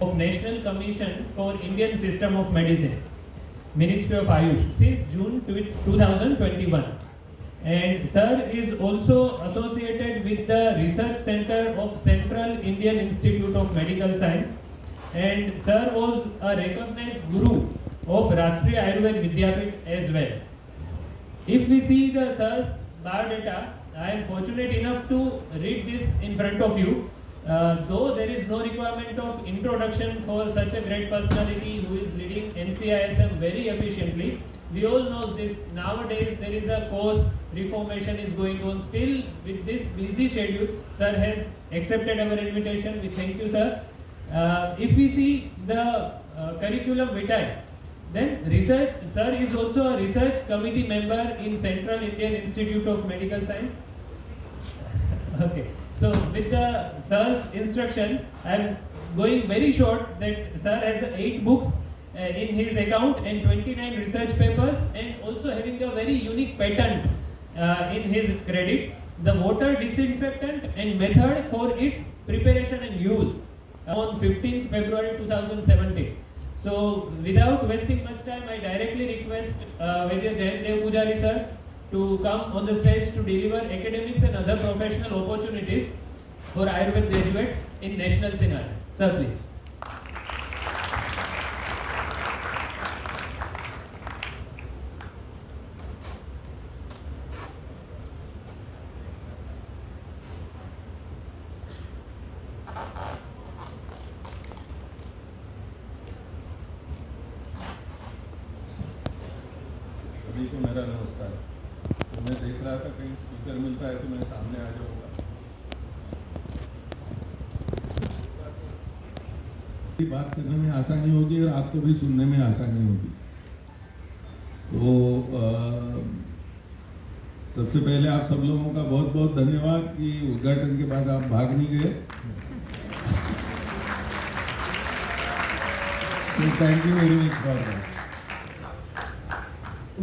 of National Commission for Indian System of Medicine, Ministry of Ayush, since June 2021. And sir is also associated with the Research Center of Central Indian Institute of Medical Science. And sir was a recognized guru of Rashtriya Ayurved Vidyapit as well. If we see the sir's biodata, I am fortunate enough to read this in front of you. Though there is no requirement of introduction for such a great personality who is leading NCISM very efficiently, we all know this. Nowadays there is a course reformation is going on. Still with this busy schedule, sir has accepted our invitation. We thank you, sir. If we see the curriculum vitae, then research, sir is also a research committee member in Central Indian Institute of Medical Science. Okay. So with the sir's instruction, I am going very short that sir has 8 books in his account and 29 research papers, and also having a very unique patent in his credit, the water disinfectant and method for its preparation and use, on 15th February 2017. So without wasting much time, I directly request Vaidya Jayandev Pujari sir to come on the stage to deliver academics and other professional opportunities for Ayurveda graduates in national scenario. Sir, please. सभी को मेरा नमस्कार। तो मैं देख रहा था कहीं स्पीकर मिलता है तो मैं सामने आ जाऊंगा। बात करने में आसानी होगी और आपको भी सुनने में आसानी होगी। तो सबसे पहले आप सब लोगों का बहुत बहुत धन्यवाद कि उद्घाटन के बाद आप भाग नहीं गए। Thank you very much for that.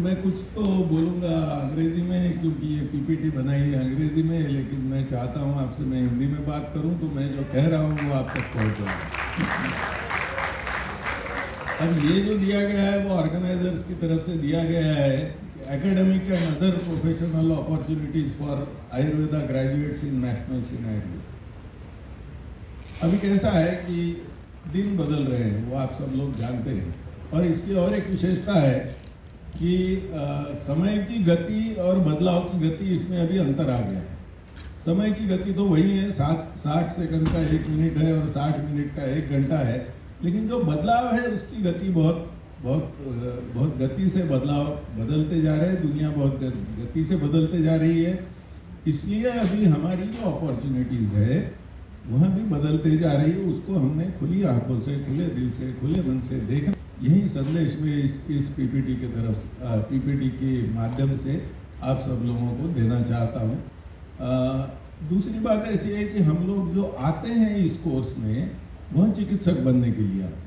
मैं कुछ तो बोलूँगा अंग्रेजी में, क्योंकि ये पीपीटी बनाई है अंग्रेजी में, लेकिन मैं चाहता हूँ आपसे मैं हिंदी में बात करूँ तो मैं जो कह रहा हूँ वो आप तक पहुँच जाए। अब ये जो दिया गया है वो ऑर्गेनाइजर्स की तरफ से दिया गया है, academic and other professional opportunities for Ayurveda graduates in national scenario. अभी कैसा है कि दिन बदल रहे हैं, वो आप सब लोग जानते हैं, और इसकी और एक विशेषता है कि समय की गति और बदलाव की गति इसमें अभी अंतर आ गया है। समय की गति तो वही है, 60 सेकंड का 1 मिनट है और 60 मिनट का 1 घंटा है, लेकिन जो बदलाव है उसकी गति बहुत गति से बदलाव बदलते जा रहे हैं। दुनिया बहुत गति से बदलते जा रही है, इसलिए अभी हमारी जो अपॉर्चुनिटीज़ है वह भी बदलते जा रही है। उसको हमने खुली आंखों से, खुले दिल से, खुले मन से देखा। यही संदेश में इस पीपीटी के तरफ पीपीटी के माध्यम से आप सब लोगों को देना चाहता हूँ। दूसरी बात ऐसी है कि हम लोग जो आते हैं इस कोर्स में वह चिकित्सक बनने के लिए आते हैं।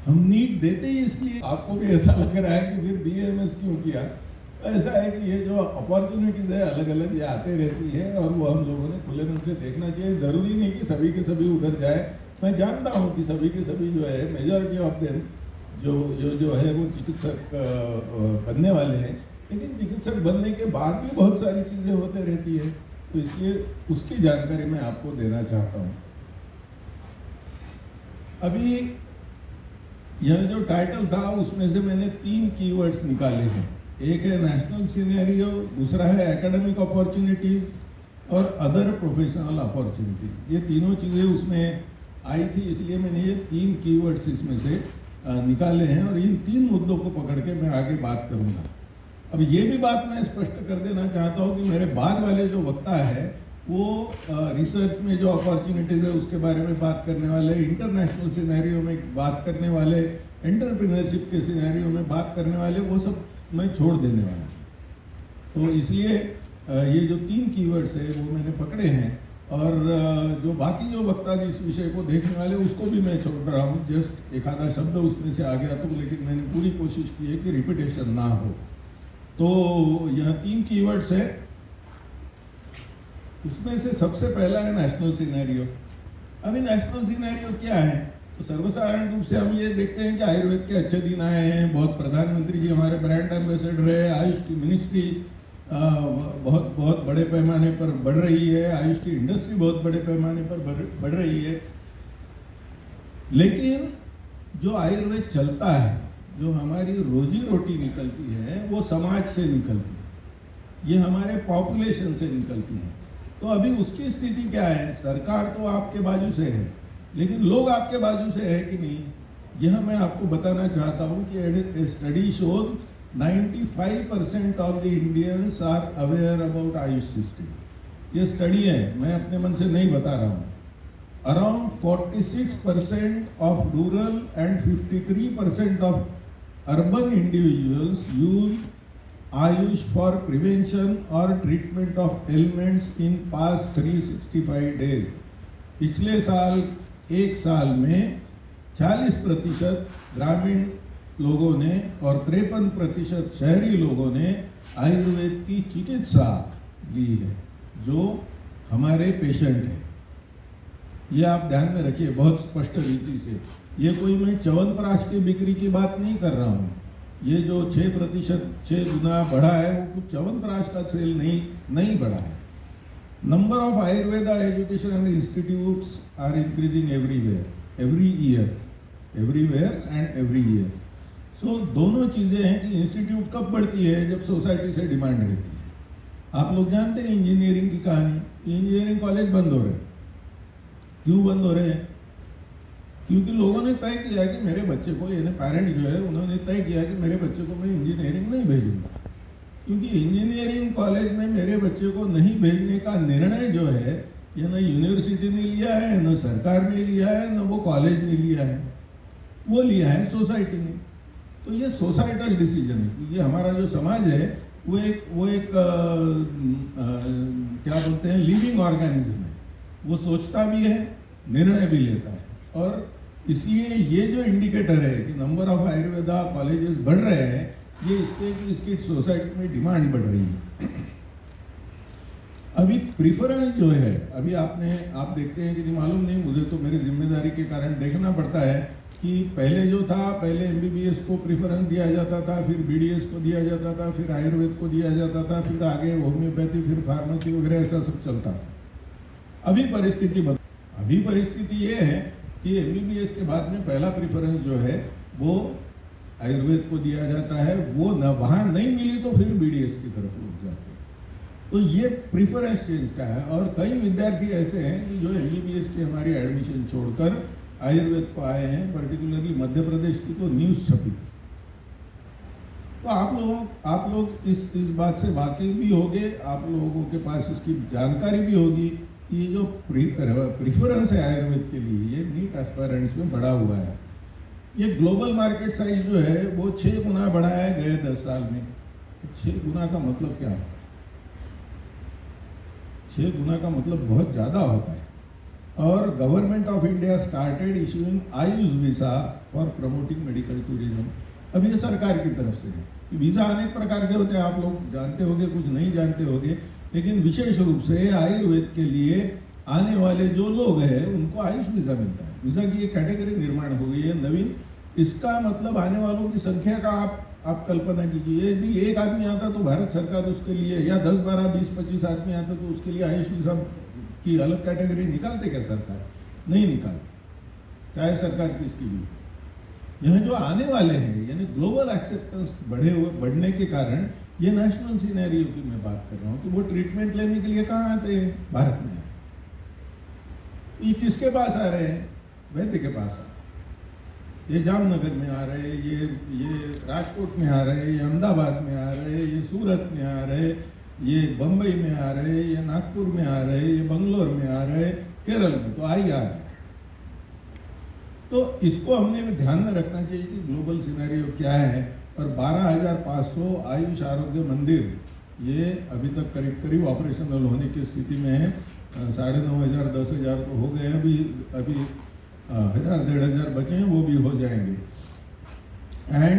हम नीट देते ही इसलिए, आपको भी ऐसा लग रहा है कि फिर बीएमएस क्यों किया। ऐसा है कि ये जो अपॉर्चुनिटीज़ है अलग अलग ये आते रहती है, और वो हम लोगों ने खुले मन से देखना चाहिए। ज़रूरी नहीं कि सभी के सभी उधर जाए। मैं जानता हूँ कि सभी के सभी जो है मेजॉरिटी ऑफ देम जो है वो चिकित्सक बनने वाले हैं, लेकिन चिकित्सक बनने के बाद भी बहुत सारी चीज़ें होते रहती है, तो इसलिए उसकी जानकारी मैं आपको देना चाहता हूँ। अभी यह जो टाइटल था उसमें से मैंने 3 कीवर्ड्स निकाले हैं। एक है नेशनल सिनेरियो, दूसरा है एकेडमिक अपॉर्चुनिटीज़, और अदर प्रोफेशनल अपॉर्चुनिटीज़। ये तीनों चीज़ें उसमें आई थी, इसलिए मैंने ये 3 कीवर्ड्स इसमें से निकाले हैं, और इन 3 मुद्दों को पकड़ के मैं आगे बात करूँगा। अब ये भी बात मैं स्पष्ट कर देना चाहता हूँ कि मेरे बाद वाले जो वक्ता है वो रिसर्च में जो अपॉर्चुनिटीज़ है उसके बारे में बात करने वाले, इंटरनेशनल सिनेरियो में बात करने वाले, एंटरप्रेन्योरशिप के सिनेरियो में बात करने वाले, वो सब मैं छोड़ देने वाला हूँ। तो इसलिए ये जो 3 कीवर्ड्स है वो मैंने पकड़े हैं, और जो बाकी जो वक्ता जिस विषय को देखने वाले उसको भी मैं छोड़ रहा हूँ। जस्ट एक आधा शब्द उसमें से आ गया तो, लेकिन मैंने पूरी कोशिश की है कि रिपीटेशन ना हो। तो यह 3 कीवर्ड्स है, उसमें से सबसे पहला है नेशनल सिनेरियो। अभी नेशनल सिनेरियो क्या है? तो सर्वसाधारण रूप से हम ये देखते हैं कि आयुर्वेद के अच्छे दिन आए हैं, बहुत प्रधानमंत्री जी हमारे ब्रांड एम्बेसडर है, आयुष की मिनिस्ट्री बहुत बहुत बड़े पैमाने पर बढ़ रही है, आयुष की इंडस्ट्री बहुत बड़े पैमाने पर बढ़ रही है। लेकिन जो आयुर्वेद चलता है, जो हमारी रोजी रोटी निकलती है, वो समाज से निकलती है, ये हमारे पॉपुलेशन से निकलती है। तो अभी उसकी स्थिति क्या है? सरकार तो आपके बाजू से है, लेकिन लोग आपके बाजू से है कि नहीं, यह मैं आपको बताना चाहता हूँ कि study shows 95% of the Indians are aware about AYUSH system. ये स्टडी है, मैं अपने मन से नहीं बता रहा हूँ। Around 46% of rural and 53% of urban individuals use AYUSH for prevention और treatment of elements in past 365 days. पिछले साल एक साल में 40% ग्रामीण लोगों ने और 53% शहरी लोगों ने आयुर्वेद की चिकित्सा ली है, जो हमारे पेशेंट हैं। ये आप ध्यान में रखिए बहुत स्पष्ट रीति से। ये कोई मैं च्यवनप्राश की बिक्री की बात नहीं कर रहा हूँ। ये जो 6%, 6 गुना बढ़ा है, वो कुछ च्यवनप्राश का सेल नहीं बढ़ा है। Number of Ayurveda education institutes are increasing everywhere and every year. So दोनों चीज़ें हैं कि इंस्टीट्यूट कब बढ़ती है? जब सोसाइटी से डिमांड रहती है। आप लोग जानते हैं इंजीनियरिंग की कहानी, इंजीनियरिंग कॉलेज बंद हो रहे हैं। क्यों बंद हो रहे हैं? क्योंकि लोगों ने तय किया कि मेरे बच्चे को, यानी पेरेंट जो है, उन्होंने तय किया कि मेरे बच्चे को मैं इंजीनियरिंग नहीं भेजूंगा, क्योंकि इंजीनियरिंग कॉलेज में मेरे बच्चे को नहीं भेजने का निर्णय जो है, ये न यूनिवर्सिटी ने लिया है, न सरकार ने लिया है, न वो कॉलेज ने लिया है, वो लिया है सोसाइटी ने। तो ये सोसाइटल डिसीजन है, क्योंकि हमारा जो समाज है वो एक क्या बोलते हैं, लिविंग ऑर्गेनिज्म है। वो सोचता भी है, निर्णय भी लेता है। और इसलिए ये जो इंडिकेटर है कि नंबर ऑफ आयुर्वेदा कॉलेजेस बढ़ रहे हैं, ये इसके कि इसकी सोसाइटी में डिमांड बढ़ रही है। अभी प्रिफरेंस जो है, अभी आप देखते हैं कि नहीं मालूम नहीं, मुझे तो मेरी जिम्मेदारी के कारण देखना पड़ता है कि पहले जो था, पहले एमबीबीएस को प्रिफरेंस दिया जाता था, फिर बीडीएस को दिया जाता था, फिर आयुर्वेद को दिया जाता था, फिर आगे होम्योपैथी, फिर फार्मेसी वगैरह ऐसा सब चलता था। अभी परिस्थिति ये है कि एमबीबीएस के बाद में पहला प्रिफरेंस जो है वो आयुर्वेद को दिया जाता है। वो न वहाँ नहीं मिली तो फिर बीडीएस की तरफ लोग जाते हैं। तो ये प्रिफरेंस चेंज का है। और कई विद्यार्थी ऐसे हैं कि जो एमबीबीएस की हमारी एडमिशन छोड़कर आयुर्वेद को आए हैं। पर्टिकुलरली मध्य प्रदेश की तो न्यूज़ छपी थी। तो आप लोग इस बात से वाकिफ भी होंगे, आप लोगों के पास इसकी जानकारी भी होगी कि ये जो प्रिफरेंस है आयुर्वेद के लिए, ये नीट एस्पायरेंट्स में बढ़ा हुआ है। ये ग्लोबल मार्केट साइज जो है वो 6 गुना बढ़ा है गए 10 साल में। 6 गुना का मतलब क्या है? 6 गुना का मतलब बहुत ज़्यादा होता है। और government of India started issuing Ayush visa for promoting medical tourism. अब ये सरकार की तरफ से है। वीज़ा अनेक प्रकार के होते हैं, आप लोग जानते होंगे, कुछ नहीं जानते होंगे, लेकिन विशेष रूप से आयुर्वेद के लिए आने वाले जो लोग हैं उनको आयुष वीज़ा मिलता है। वीज़ा की एक कैटेगरी निर्माण हो गई है नवीन। इसका मतलब आने वालों की संख्या का आप कल्पना कीजिए। यदि एक आदमी आता तो भारत सरकार उसके लिए, या 10, 12, 20, 25 आदमी आता तो उसके लिए आयुष वीज़ा की अलग कैटेगरी निकालते क्या सरकार? नहीं निकालते, चाहे सरकार किसकी भी। यहाँ जो आने वाले हैं, यानी ग्लोबल एक्सेप्टेंस बढ़ने के कारण, ये नेशनल सिनेरियो की मैं बात कर रहा हूँ कि वो ट्रीटमेंट लेने के लिए कहाँ आते हैं? भारत में। ये किसके पास आ रहे हैं? वैद्य के पास आ रहे हैं। ये जामनगर में आ रहे हैं, ये राजकोट में आ रहे हैं, ये अहमदाबाद में आ रहे हैं, ये सूरत में आ रहे हैं, ये बम्बई में आ रहे हैं, ये नागपुर में आ रहे हैं, ये बंगलोर में आ रहे हैं, केरल में तो आ ही आ रहे हैं। तो इसको हमने भी ध्यान में रखना चाहिए कि ग्लोबल सिनेरियो क्या है। और 12,500 आयुष आरोग्य मंदिर ये अभी तक करीब ऑपरेशनल होने की स्थिति में है। 9,500, 10,000 तो हो गए हैं, अभी 1,000, 1,500 बचे हैं, वो भी हो जाएंगे। एंड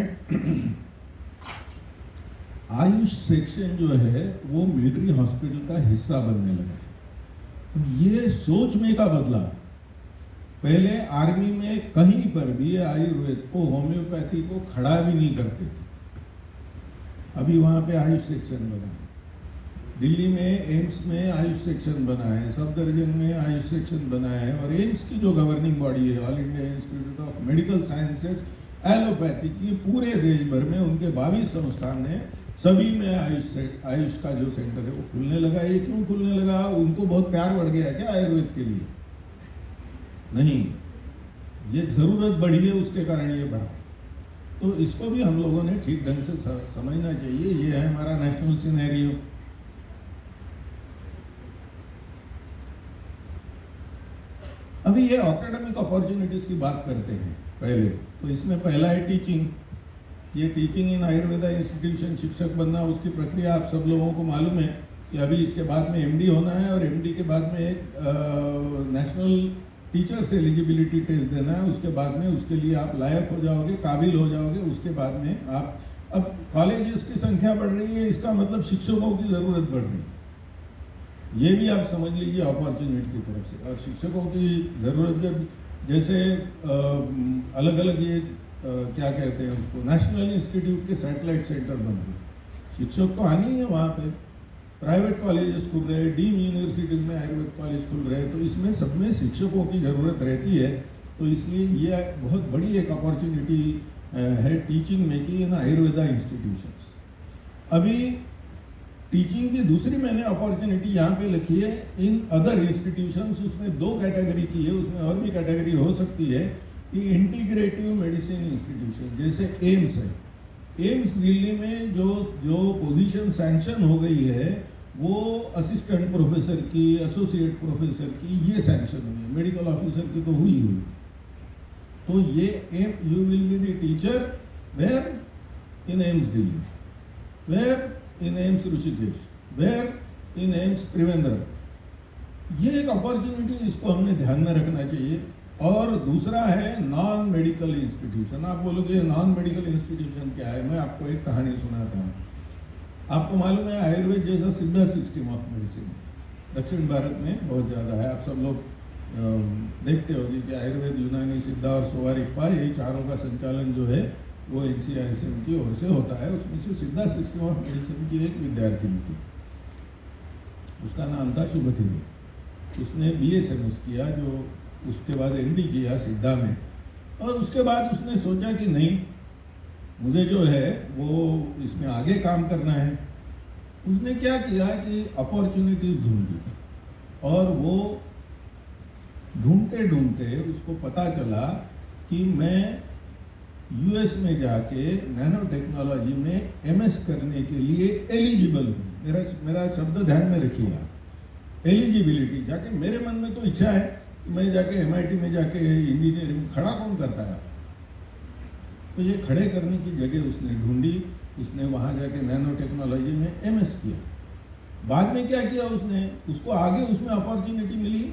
आयुष सेक्शन जो है वो मिलिट्री हॉस्पिटल का हिस्सा बनने लगा है। ये सोच में का बदला पहले आर्मी में कहीं पर भी आयुर्वेद को, होम्योपैथी को खड़ा भी नहीं करते थे। अभी वहाँ पे आयुष सेक्शन बना है, दिल्ली में एम्स में आयुष सेक्शन बना है, सफदरजंग में आयुष सेक्शन बना है, और एम्स की जो गवर्निंग बॉडी है all India institute of medical sciences allopathy की, पूरे देश भर में उनके 22 संस्थान है, सभी में आयुष का जो सेंटर है वो खुलने लगा। ये क्यों खुलने लगा? उनको बहुत प्यार बढ़ गया क्या आयुर्वेद के लिए? नहीं, ये ज़रूरत बढ़ी है, उसके कारण ये बढ़ा। तो इसको भी हम लोगों ने ठीक ढंग से समझना चाहिए। ये है हमारा नेशनल सिनेरियो। अभी ये एकेडमिक अपॉर्चुनिटीज की बात करते हैं पहले, तो इसमें पहला है टीचिंग। ये टीचिंग इन आयुर्वेदा इंस्टीट्यूशन, शिक्षक बनना, उसकी प्रक्रिया आप सब लोगों को मालूम है कि अभी इसके बाद में एमडी होना है, और एमडी के बाद में एक नेशनल टीचर्स एलिजिबिलिटी टेस्ट देना है। उसके बाद में उसके लिए आप लायक हो जाओगे, काबिल हो जाओगे। उसके बाद में आप, अब कॉलेजेस की संख्या बढ़ रही है, इसका मतलब शिक्षकों की ज़रूरत बढ़ रही है। ये भी आप समझ लीजिए अपॉर्चुनिटी की तरफ से। और शिक्षकों की ज़रूरत जब, जैसे अलग अलग ये क्या कहते हैं उसको, नेशनल इंस्टीट्यूट के सैटेलाइट सेंटर बन रहे, शिक्षक तो आनी है वहाँ पे, प्राइवेट कॉलेजेस खुल रहे, डीम यूनिवर्सिटीज़ में आयुर्वेद कॉलेज खुल रहे, तो इसमें सब में शिक्षकों की ज़रूरत रहती है। तो इसलिए ये बहुत बड़ी एक अपॉर्चुनिटी है टीचिंग में कि इन आयुर्वेदा इंस्टीट्यूशंस। अभी टीचिंग की दूसरी मैंने अपॉर्चुनिटी यहाँ पे लिखी है, इन अदर इंस्टीट्यूशंस। उसमें 2 कैटेगरी की है, उसमें और भी कैटेगरी हो सकती है कि इंटीग्रेटिव मेडिसिन इंस्टीट्यूशन, जैसे एम्स है। एम्स दिल्ली में जो पोजीशन सैंक्शन हो गई है वो असिस्टेंट प्रोफेसर की, एसोसिएट प्रोफेसर की, ये सैंक्शन हुई है, मेडिकल ऑफिसर की तो हुई। तो ये एम, you will be the teacher where in AIIMS Delhi, where in AIIMS Rishikesh, where in AIIMS Trivandrum. ये एक अपॉर्चुनिटी, इसको हमने ध्यान में रखना चाहिए। और दूसरा है नॉन मेडिकल इंस्टीट्यूशन। आप बोलोगे नॉन मेडिकल इंस्टीट्यूशन क्या है? मैं आपको एक कहानी सुनाता हूँ। आपको मालूम है आयुर्वेद जैसा सिद्धा सिस्टम ऑफ मेडिसिन दक्षिण भारत में बहुत ज़्यादा है। आप सब लोग देखते होंगे कि आयुर्वेद, यूनानी, सिद्धा और सोवारिकपा, ये चारों का संचालन जो है वो NCISM की ओर से होता है। उसमें से सिद्धा सिस्टम ऑफ मेडिसिन की एक विद्यार्थी थी, उसका नाम था शुभथी। उसने BSMS किया, जो उसके बाद MD किया सिद्धा में, और उसके बाद उसने सोचा कि नहीं, मुझे जो है वो इसमें आगे काम करना है। उसने क्या किया कि अपॉर्चुनिटीज ढूंढी, और वो ढूंढते ढूंढते उसको पता चला कि मैं US में जाके नैनो टेक्नोलॉजी में MS करने के लिए एलिजिबल हूँ। मेरा शब्द ध्यान में रखिए आप, एलिजिबिलिटी। जाके मेरे मन में तो इच्छा है कि मैं जाके MIT में जाके इंजीनियरिंग, खड़ा कौन करता है? तो ये खड़े करने की जगह उसने ढूंढी, उसने वहाँ जाके नैनो टेक्नोलॉजी में MS किया। बाद में क्या किया उसने, उसको आगे उसमें अपॉर्चुनिटी मिली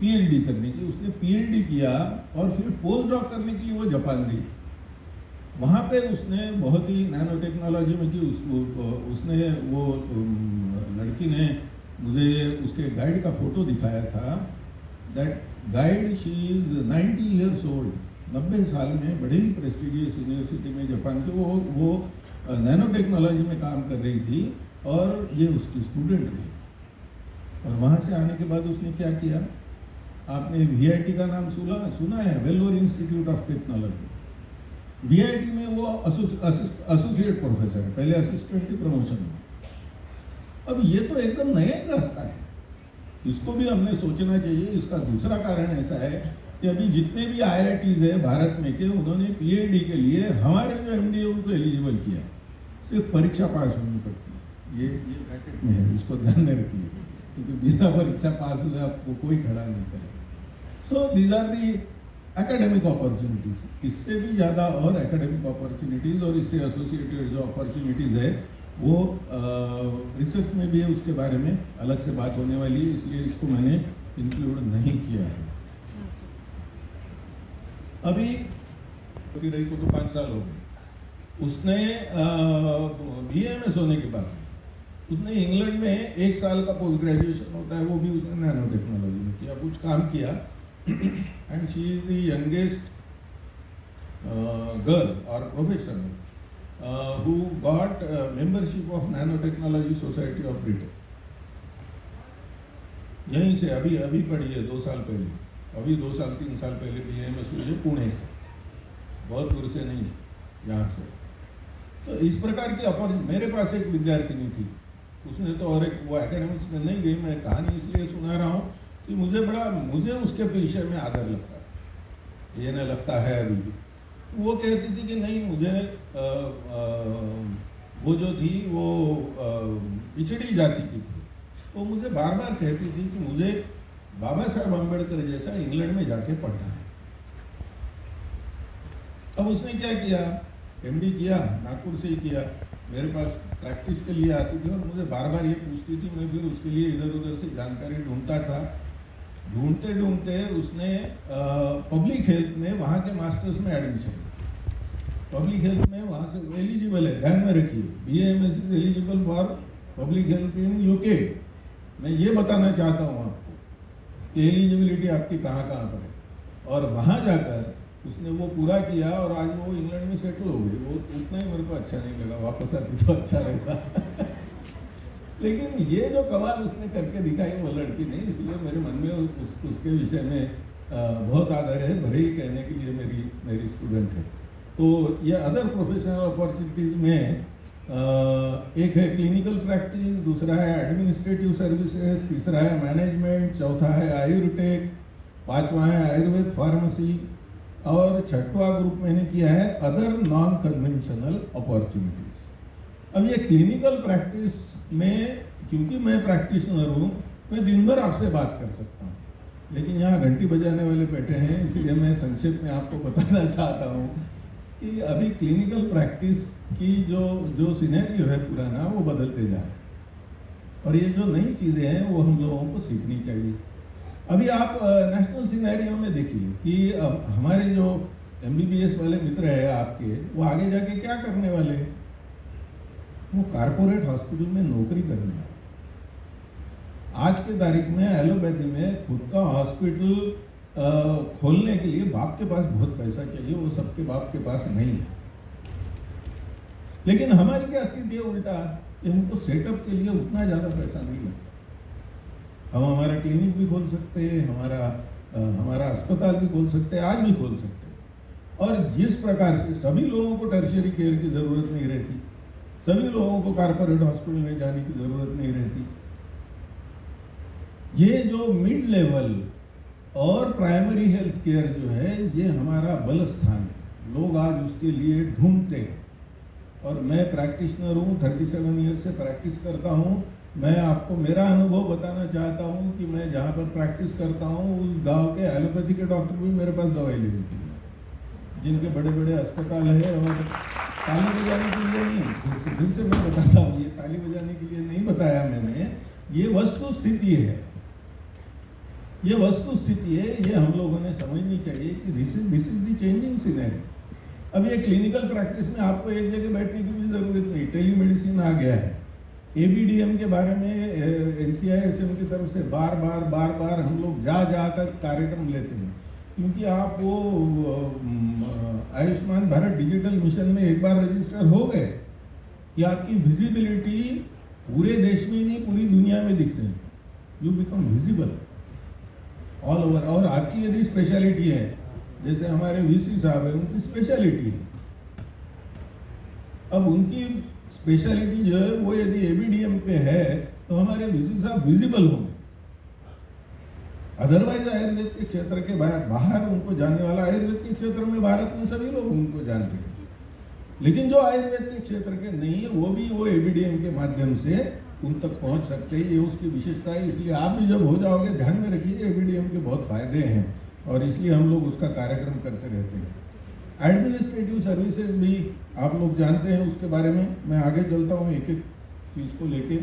PhD करने की। उसने PhD किया और फिर पोस्ट डॉक करने के लिए वो जापान गई। वहाँ पे उसने बहुत ही नैनो टेक्नोलॉजी में की। उसने वो लड़की ने मुझे उसके गाइड का फोटो दिखाया था। That guide, she is 90 years old, 90 साल में, बड़े ही प्रेस्टिजियस यूनिवर्सिटी में जापान के वो नैनो टेक्नोलॉजी में काम कर रही थी, और ये उसकी स्टूडेंट रही। और वहाँ से आने के बाद उसने क्या किया, आपने VIT का नाम सुना है, Vellore institute of technology. VIT में वो एसोसिएट प्रोफेसर है, पहले असिस्टेंट की प्रमोशन में। अब ये तो एकदम नया ही रास्ता है, इसको भी हमने सोचना चाहिए। इसका दूसरा कारण ऐसा है कि अभी जितने भी IITs है भारत में के, उन्होंने PhD के लिए हमारे जो MD है उनको एलिजिबल किया, सिर्फ परीक्षा पास होनी पड़ती है। ये ब्रैकेट में है, इसको ध्यान में रखिए, क्योंकि बिना परीक्षा पास हुए आपको कोई खड़ा नहीं करेगा। So these are the academic opportunities. इससे भी ज़्यादा और एकेडमिक अपॉर्चुनिटीज़ और इससे एसोसिएटेड जो अपॉर्चुनिटीज़ है वो रिसर्च में भी है, उसके बारे में अलग से बात होने वाली है, इसलिए इसको मैंने इंक्लूड नहीं किया है। अभी रही को तो 5 साल हो गए। उसने BAMS होने के बाद उसने इंग्लैंड में 1 साल का पोस्ट ग्रेजुएशन होता है, वो भी उसने नैनो टेक्नोलॉजी में किया, कुछ काम किया, and she is the youngest girl or professional who got membership of Nanotechnology Society of Britain. यहीं से अभी पढ़ी है 2 साल पहले, अभी 2 साल 3 साल पहले BAMS हुई है पुणे से, बहुत दूर से नहीं है यहाँ से। तो इस प्रकार की मेरे पास एक विद्यार्थिनी थी, उसने तो और एक वो एकेडमिक्स में नहीं गई, मैं कहानी इसलिए सुना रहा हूँ कि मुझे उसके विषय में आदर लगता है, ये न लगता है अभी भी। वो कहती थी कि नहीं मुझे वो जो थी वो पिछड़ी जाति की थी, तो मुझे बार बार कहती थी कि मुझे बाबा साहब अम्बेडकर जैसा इंग्लैंड में जाके पढ़ना है। अब उसने क्या किया, MD किया, नागपुर से ही किया, मेरे पास प्रैक्टिस के लिए आती थी और मुझे बार बार ये पूछती थी, मैं फिर उसके लिए इधर उधर से जानकारी ढूंढता था। ढूंढते ढूंढते उसने पब्लिक हेल्थ में वहाँ के मास्टर्स में एडमिशन, पब्लिक हेल्थ में वहाँ से एलिजिबल है, ध्यान में रखिए, BAMS is eligible for public health in UK। मैं ये बताना चाहता हूँ आपको कि एलिजिबिलिटी आपकी कहाँ कहाँ पर है। और वहाँ जाकर उसने वो पूरा किया और आज वो इंग्लैंड में सेटल हो गई। वो उतना ही मेरे को अच्छा नहीं लगा, वापस आती तो अच्छा रहता लेकिन ये जो कमाल उसने करके दिखाई वो लड़की नहीं, इसलिए मेरे मन में उसके विषय में बहुत आदर है, भले ही कहने के लिए मेरी स्टूडेंट है। तो ये अदर प्रोफेशनल अपॉर्चुनिटीज में एक है क्लिनिकल प्रैक्टिस, दूसरा है एडमिनिस्ट्रेटिव सर्विसेज, तीसरा है मैनेजमेंट, चौथा है आयुर्टेक, पांचवा है आयुर्वेद फार्मेसी और छठवा ग्रुप मैंने किया है अदर नॉन कन्वेंशनल अपॉर्चुनिटीज। अब ये क्लिनिकल प्रैक्टिस में क्योंकि मैं प्रैक्टिशनर हूँ, मैं दिन भर आपसे बात कर सकता हूँ, लेकिन यहाँ घंटी बजाने वाले बैठे हैं, इसीलिए मैं संक्षेप में आपको बताना चाहता हूँ कि अभी क्लिनिकल प्रैक्टिस की जो सिनेरियो है पुराना वो बदलते जा रहा है और ये जो नई चीज़ें हैं वो हम लोगों को सीखनी चाहिए। अभी आप नेशनल सिनेरियो में देखिए कि अब हमारे जो MBBS वाले मित्र हैं आपके, वो आगे जाके क्या करने वाले हैं, वो कारपोरेट हॉस्पिटल में नौकरी करने वाले। आज के तारीख में एलोपैथी में खुद का हॉस्पिटल खोलने के लिए बाप के पास बहुत पैसा चाहिए, वो सबके बाप के पास नहीं है। लेकिन हमारी क्या स्थिति है उल्टा, कि हमको सेटअप के लिए उतना ज़्यादा पैसा नहीं लगता। हम हमारा क्लिनिक भी खोल सकते हैं, हमारा अस्पताल भी खोल सकते हैं, आज भी खोल सकते हैं। और जिस प्रकार से सभी लोगों को टर्शियरी केयर की ज़रूरत नहीं रहती, सभी लोगों को कारपोरेट हॉस्पिटल में जाने की ज़रूरत नहीं रहती, ये जो मिड लेवल और प्राइमरी हेल्थ केयर जो है ये हमारा बल स्थान है, लोग आज उसके लिए ढूंढते हैं। और मैं प्रैक्टिशनर हूँ, 37 ईयर से प्रैक्टिस करता हूँ। मैं आपको मेरा अनुभव बताना चाहता हूँ कि मैं जहाँ पर प्रैक्टिस करता हूँ उस गांव के एलोपैथी के डॉक्टर भी मेरे पास दवाई ले लेते हैं, जिनके बड़े बड़े अस्पताल है। और ताली बजाने के लिए नहीं, फिर से मैं बताता हूँ, ये ताली बजाने के लिए नहीं बताया मैंने, ये वस्तु स्थिति है, ये वस्तु स्थिति है, ये हम लोगों ने समझनी चाहिए कि this is the changing scenario. अब ये क्लिनिकल प्रैक्टिस में आपको एक जगह बैठने की भी ज़रूरत नहीं, टेलीमेडिसिन आ गया है। ABDM के बारे में NCISM की तरफ से बार बार हम लोग जाकर कार्यक्रम लेते हैं, क्योंकि आप वो आयुष्मान भारत डिजिटल मिशन में एक बार रजिस्टर हो गए कि आपकी विजिबिलिटी पूरे देश में ही नहीं पूरी दुनिया में दिखने लगी, you become visible all over. और आपकी यदि स्पेशलिटी है, जैसे हमारे VC साहब है, उनकी स्पेशलिटी है, अब उनकी स्पेशलिटी जो है वो यदि ABDM पे है तो हमारे VC साहब विजिबल होंगे। अदरवाइज आयुर्वेद के क्षेत्र के बाहर उनको जानने वाला, आयुर्वेद के क्षेत्र में भारत में सभी लोग उनको जानते हैं, लेकिन जो आयुर्वेद के क्षेत्र के नहीं है वो भी वो ABDM के माध्यम से उन तक पहुंच सकते हैं, ये उसकी विशेषता है। इसलिए आप भी जब हो जाओगे ध्यान में रखिए ABDM के बहुत फायदे हैं और इसलिए हम लोग उसका कार्यक्रम करते रहते हैं। एडमिनिस्ट्रेटिव सर्विसेज भी आप लोग जानते हैं, उसके बारे में मैं आगे चलता हूँ एक एक चीज़ को लेके।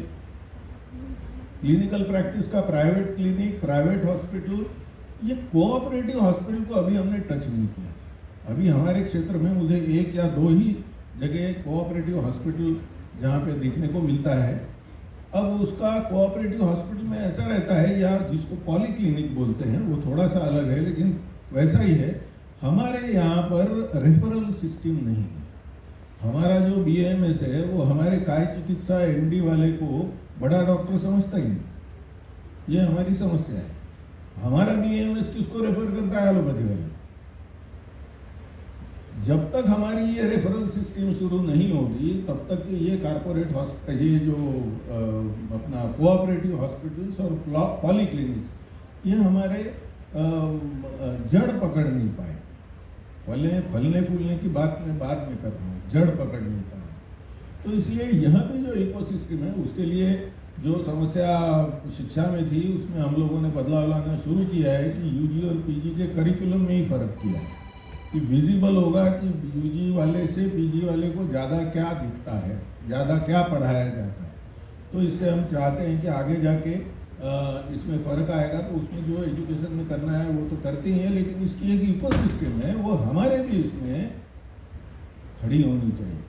क्लिनिकल प्रैक्टिस का प्राइवेट क्लिनिक, प्राइवेट हॉस्पिटल, ये कोऑपरेटिव हॉस्पिटल को अभी हमने टच नहीं किया। अभी हमारे क्षेत्र में मुझे 1 या 2 ही जगह कोऑपरेटिव हॉस्पिटल जहाँ पे देखने को मिलता है, अब उसका कोऑपरेटिव हॉस्पिटल में ऐसा रहता है, या जिसको पॉली क्लिनिक बोलते हैं, वो थोड़ा सा अलग है लेकिन वैसा ही है। हमारे यहाँ पर रेफरल सिस्टम नहीं है। हमारा जो BAMS है वो हमारे काय चिकित्सा MD वाले को बड़ा डॉक्टर समझता ही नहीं। ये हमारी समस्या है। हमारा BAMS किसको रेफर करता है? एलोपैथी वाले। जब तक हमारी ये रेफरल सिस्टम शुरू नहीं होगी तब तक ये कारपोरेट हॉस्पिटल, ये जो अपना कोऑपरेटिव हॉस्पिटल्स और पॉली क्लिनिक्स, ये हमारे जड़ पकड़ नहीं पाए। फलने फूलने की बात मैं बाद में कर रहा हूँ, जड़ पकड़ नहीं पाए। तो इसलिए यहाँ पे जो इकोसिस्टम है उसके लिए जो समस्या शिक्षा में थी उसमें हम लोगों ने बदलाव लाना शुरू किया है कि UG और PG के करिकुलम में ही फ़र्क किया है कि विजिबल होगा कि UG वाले से PG वाले को ज़्यादा क्या दिखता है, ज़्यादा क्या पढ़ाया जाता है। तो इससे हम चाहते हैं कि आगे जाके इसमें फ़र्क आएगा, तो उसमें जो एजुकेशन में करना है वो तो करते ही हैं, लेकिन इसकी एक इकोसिस्टम है वो हमारे भी इसमें खड़ी होनी चाहिए।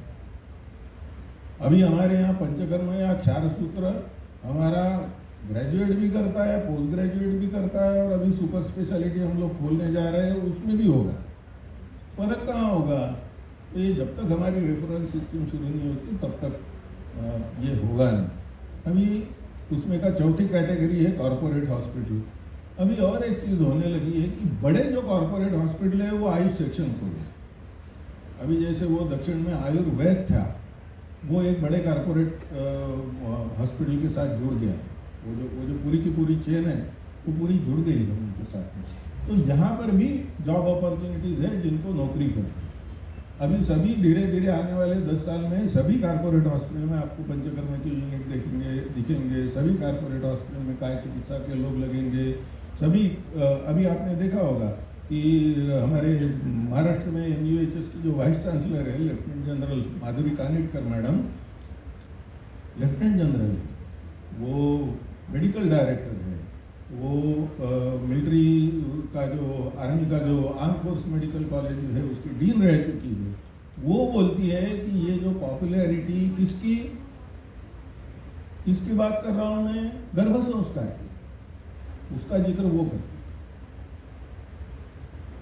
अभी हमारे यहाँ पंचकर्म या क्षार सूत्र हमारा ग्रेजुएट भी करता है, पोस्ट ग्रेजुएट भी करता है, और अभी सुपर स्पेशलिटी हम लोग खोलने जा रहे हैं, उसमें भी होगा। फ़र्क कहाँ होगा? तो ये जब तक हमारी रेफरल सिस्टम शुरू नहीं होती तब तक ये होगा नहीं। अभी उसमें का चौथी कैटेगरी है कॉरपोरेट हॉस्पिटल। अभी और एक चीज़ होने लगी है कि बड़े जो कॉरपोरेट हॉस्पिटल है वो आयुष सेक्शन खोले। अभी जैसे वो दक्षिण में आयुर्वेद था, वो एक बड़े कॉरपोरेट हॉस्पिटल के साथ जुड़ गया है। वो जो पूरी की पूरी चेन है वो पूरी जुड़ गई है उनके साथ में। तो यहाँ पर भी जॉब अपॉर्चुनिटीज़ है जिनको नौकरी करनी। अभी सभी धीरे धीरे आने वाले 10 साल में सभी कॉरपोरेट हॉस्पिटल में आपको पंचकर्म के यूनिट दिखेंगे। सभी कॉरपोरेट हॉस्पिटल में काय चिकित्सा के लोग लगेंगे। सभी अभी आपने देखा होगा कि हमारे महाराष्ट्र में MUHS की जो वाइस चांसलर है लेफ्टिनेंट जनरल माधुरी कानिटकर मैडम, लेफ्टिनेंट जनरल है, वो मेडिकल डायरेक्टर है, वो मिलिट्री का जो आर्मी का जो आर्म फोर्स मेडिकल कॉलेज है उसकी डीन रह चुकी है। वो बोलती है कि ये जो पॉपुलैरिटी किसकी बात कर रहा हूँ मैं? गर्भ संस्कार की, उसका जिक्र वो करती है।